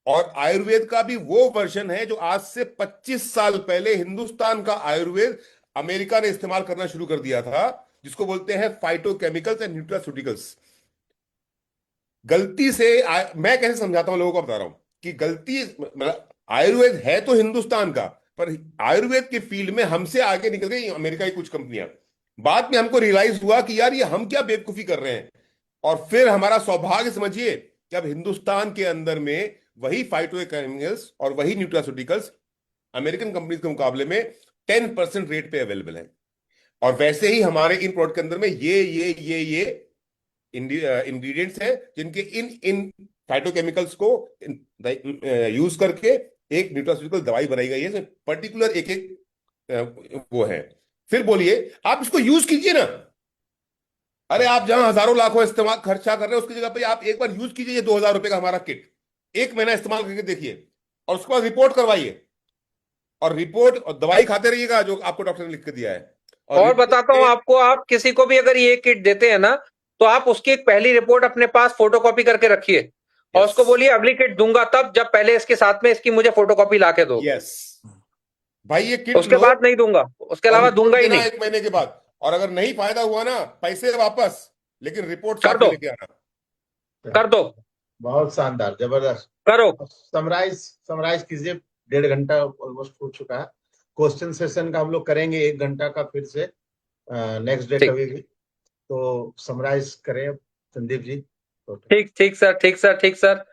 और आयुर्वेद का भी वो वर्जन है जो आज से 25 साल पहले हिंदुस्तान का आयुर्वेद अमेरिका ने इस्तेमाल करना शुरू कर दिया था, जिसको बोलते हैं फाइटोकेमिकल्स एंड न्यूट्रास्यूटिकल्स। गलती से मैं कैसे समझाता हूं लोगों को, बता रहा हूं कि गलती, मतलब आयुर्वेद है तो हिंदुस्तान का, पर आयुर्वेद के फील्ड में हमसे आगे निकल गई अमेरिका की कुछ कंपनियां। बाद में हमको रियलाइज हुआ कि यार ये हम क्या बेवकूफी कर रहे हैं, और फिर हमारा सौभाग्य समझिए कि अब हिंदुस्तान के अंदर में वही फाइटोकेमिकल्स और वही न्यूट्रास्यूटिकल्स अमेरिकन कंपनीज के मुकाबले में 10% रेट पे अवेलेबल है। और वैसे ही हमारे इन प्रोडक्ट के अंदर में ये इंग्रेडिएंट्स हैं जिनके इन इन फाइटोकेमिकल्स को यूज करके एक न्यूट्रास्यूटिकल दवाई बनाई गई है, पर्टिकुलर एक एक वो है। फिर बोलिए, आप इसको यूज कीजिए ना। अरे आप जहां हजारों लाखों इस्तेमाल खर्चा कर रहे हैं उसकी जगह पे आप एक बार यूज कीजिए 2,000 रुपए का हमारा किट, 1 महीना इस्तेमाल करके देखिए और उसके बाद रिपोर्ट करवाइए, और रिपोर्ट और दवाई खाते रहिएगा जो आपको डॉक्टर ने लिख के दिया है। और बताता हूं आपको, आप किसी को भी अगर ये किट देते हैं ना, तो आप उसकी एक पहली रिपोर्ट अपने पास फोटोकॉपी करके रखिए और उसको बोलिए अगली किट दूंगा तब जब पहले इसके साथ में इसकी मुझे फोटोकॉपी ला के दो। यस भाई, ये किट उसके लो बाद नहीं दूंगा, उसके और अलावा रिपोर्ट दूंगा ही देना नहीं। 1 महीने के बाद, और अगर नहीं फायदा हुआ ना, पैसे वापस, लेकिन रिपोर्ट कर साथ में दो, लेके आना। कर दो, बहुत शानदार, जबरदस्त। करो। समराइज समराइज कीजिए, 1.5 घंटा ऑलमोस्ट हो चुका है। क्वेश्चन सेशन का हम लोग करेंगे 1 घंटा का फिर से, नेक्स्ट डे ठीक कभी भी। तो समराइज करें संदीप जी। तो ठीक ठीक सर, ठीक सर, ठीक सर।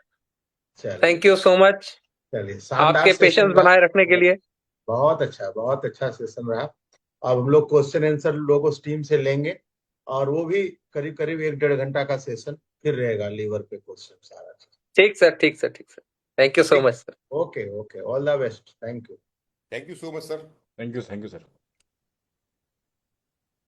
चलिए, थैंक यू सो मच चलिए, शानदार आपके सेशन पेशेंस रहा। बनाए रखने के लिए। बहुत अच्छा सेशन रहा। अब हम लोग क्वेश्चन आंसर लोगों टीम से लेंगे, और वो भी करीब करीब 1-1.5 घंटा का सेशन फिर रहेगा, लीवर पे क्वेश्चन सारा। ठीक सर, ठीक सर, ठीक sir. Thank you so much sir. Okay, okay, all the best, thank you. Thank you so much sir. Thank you sir.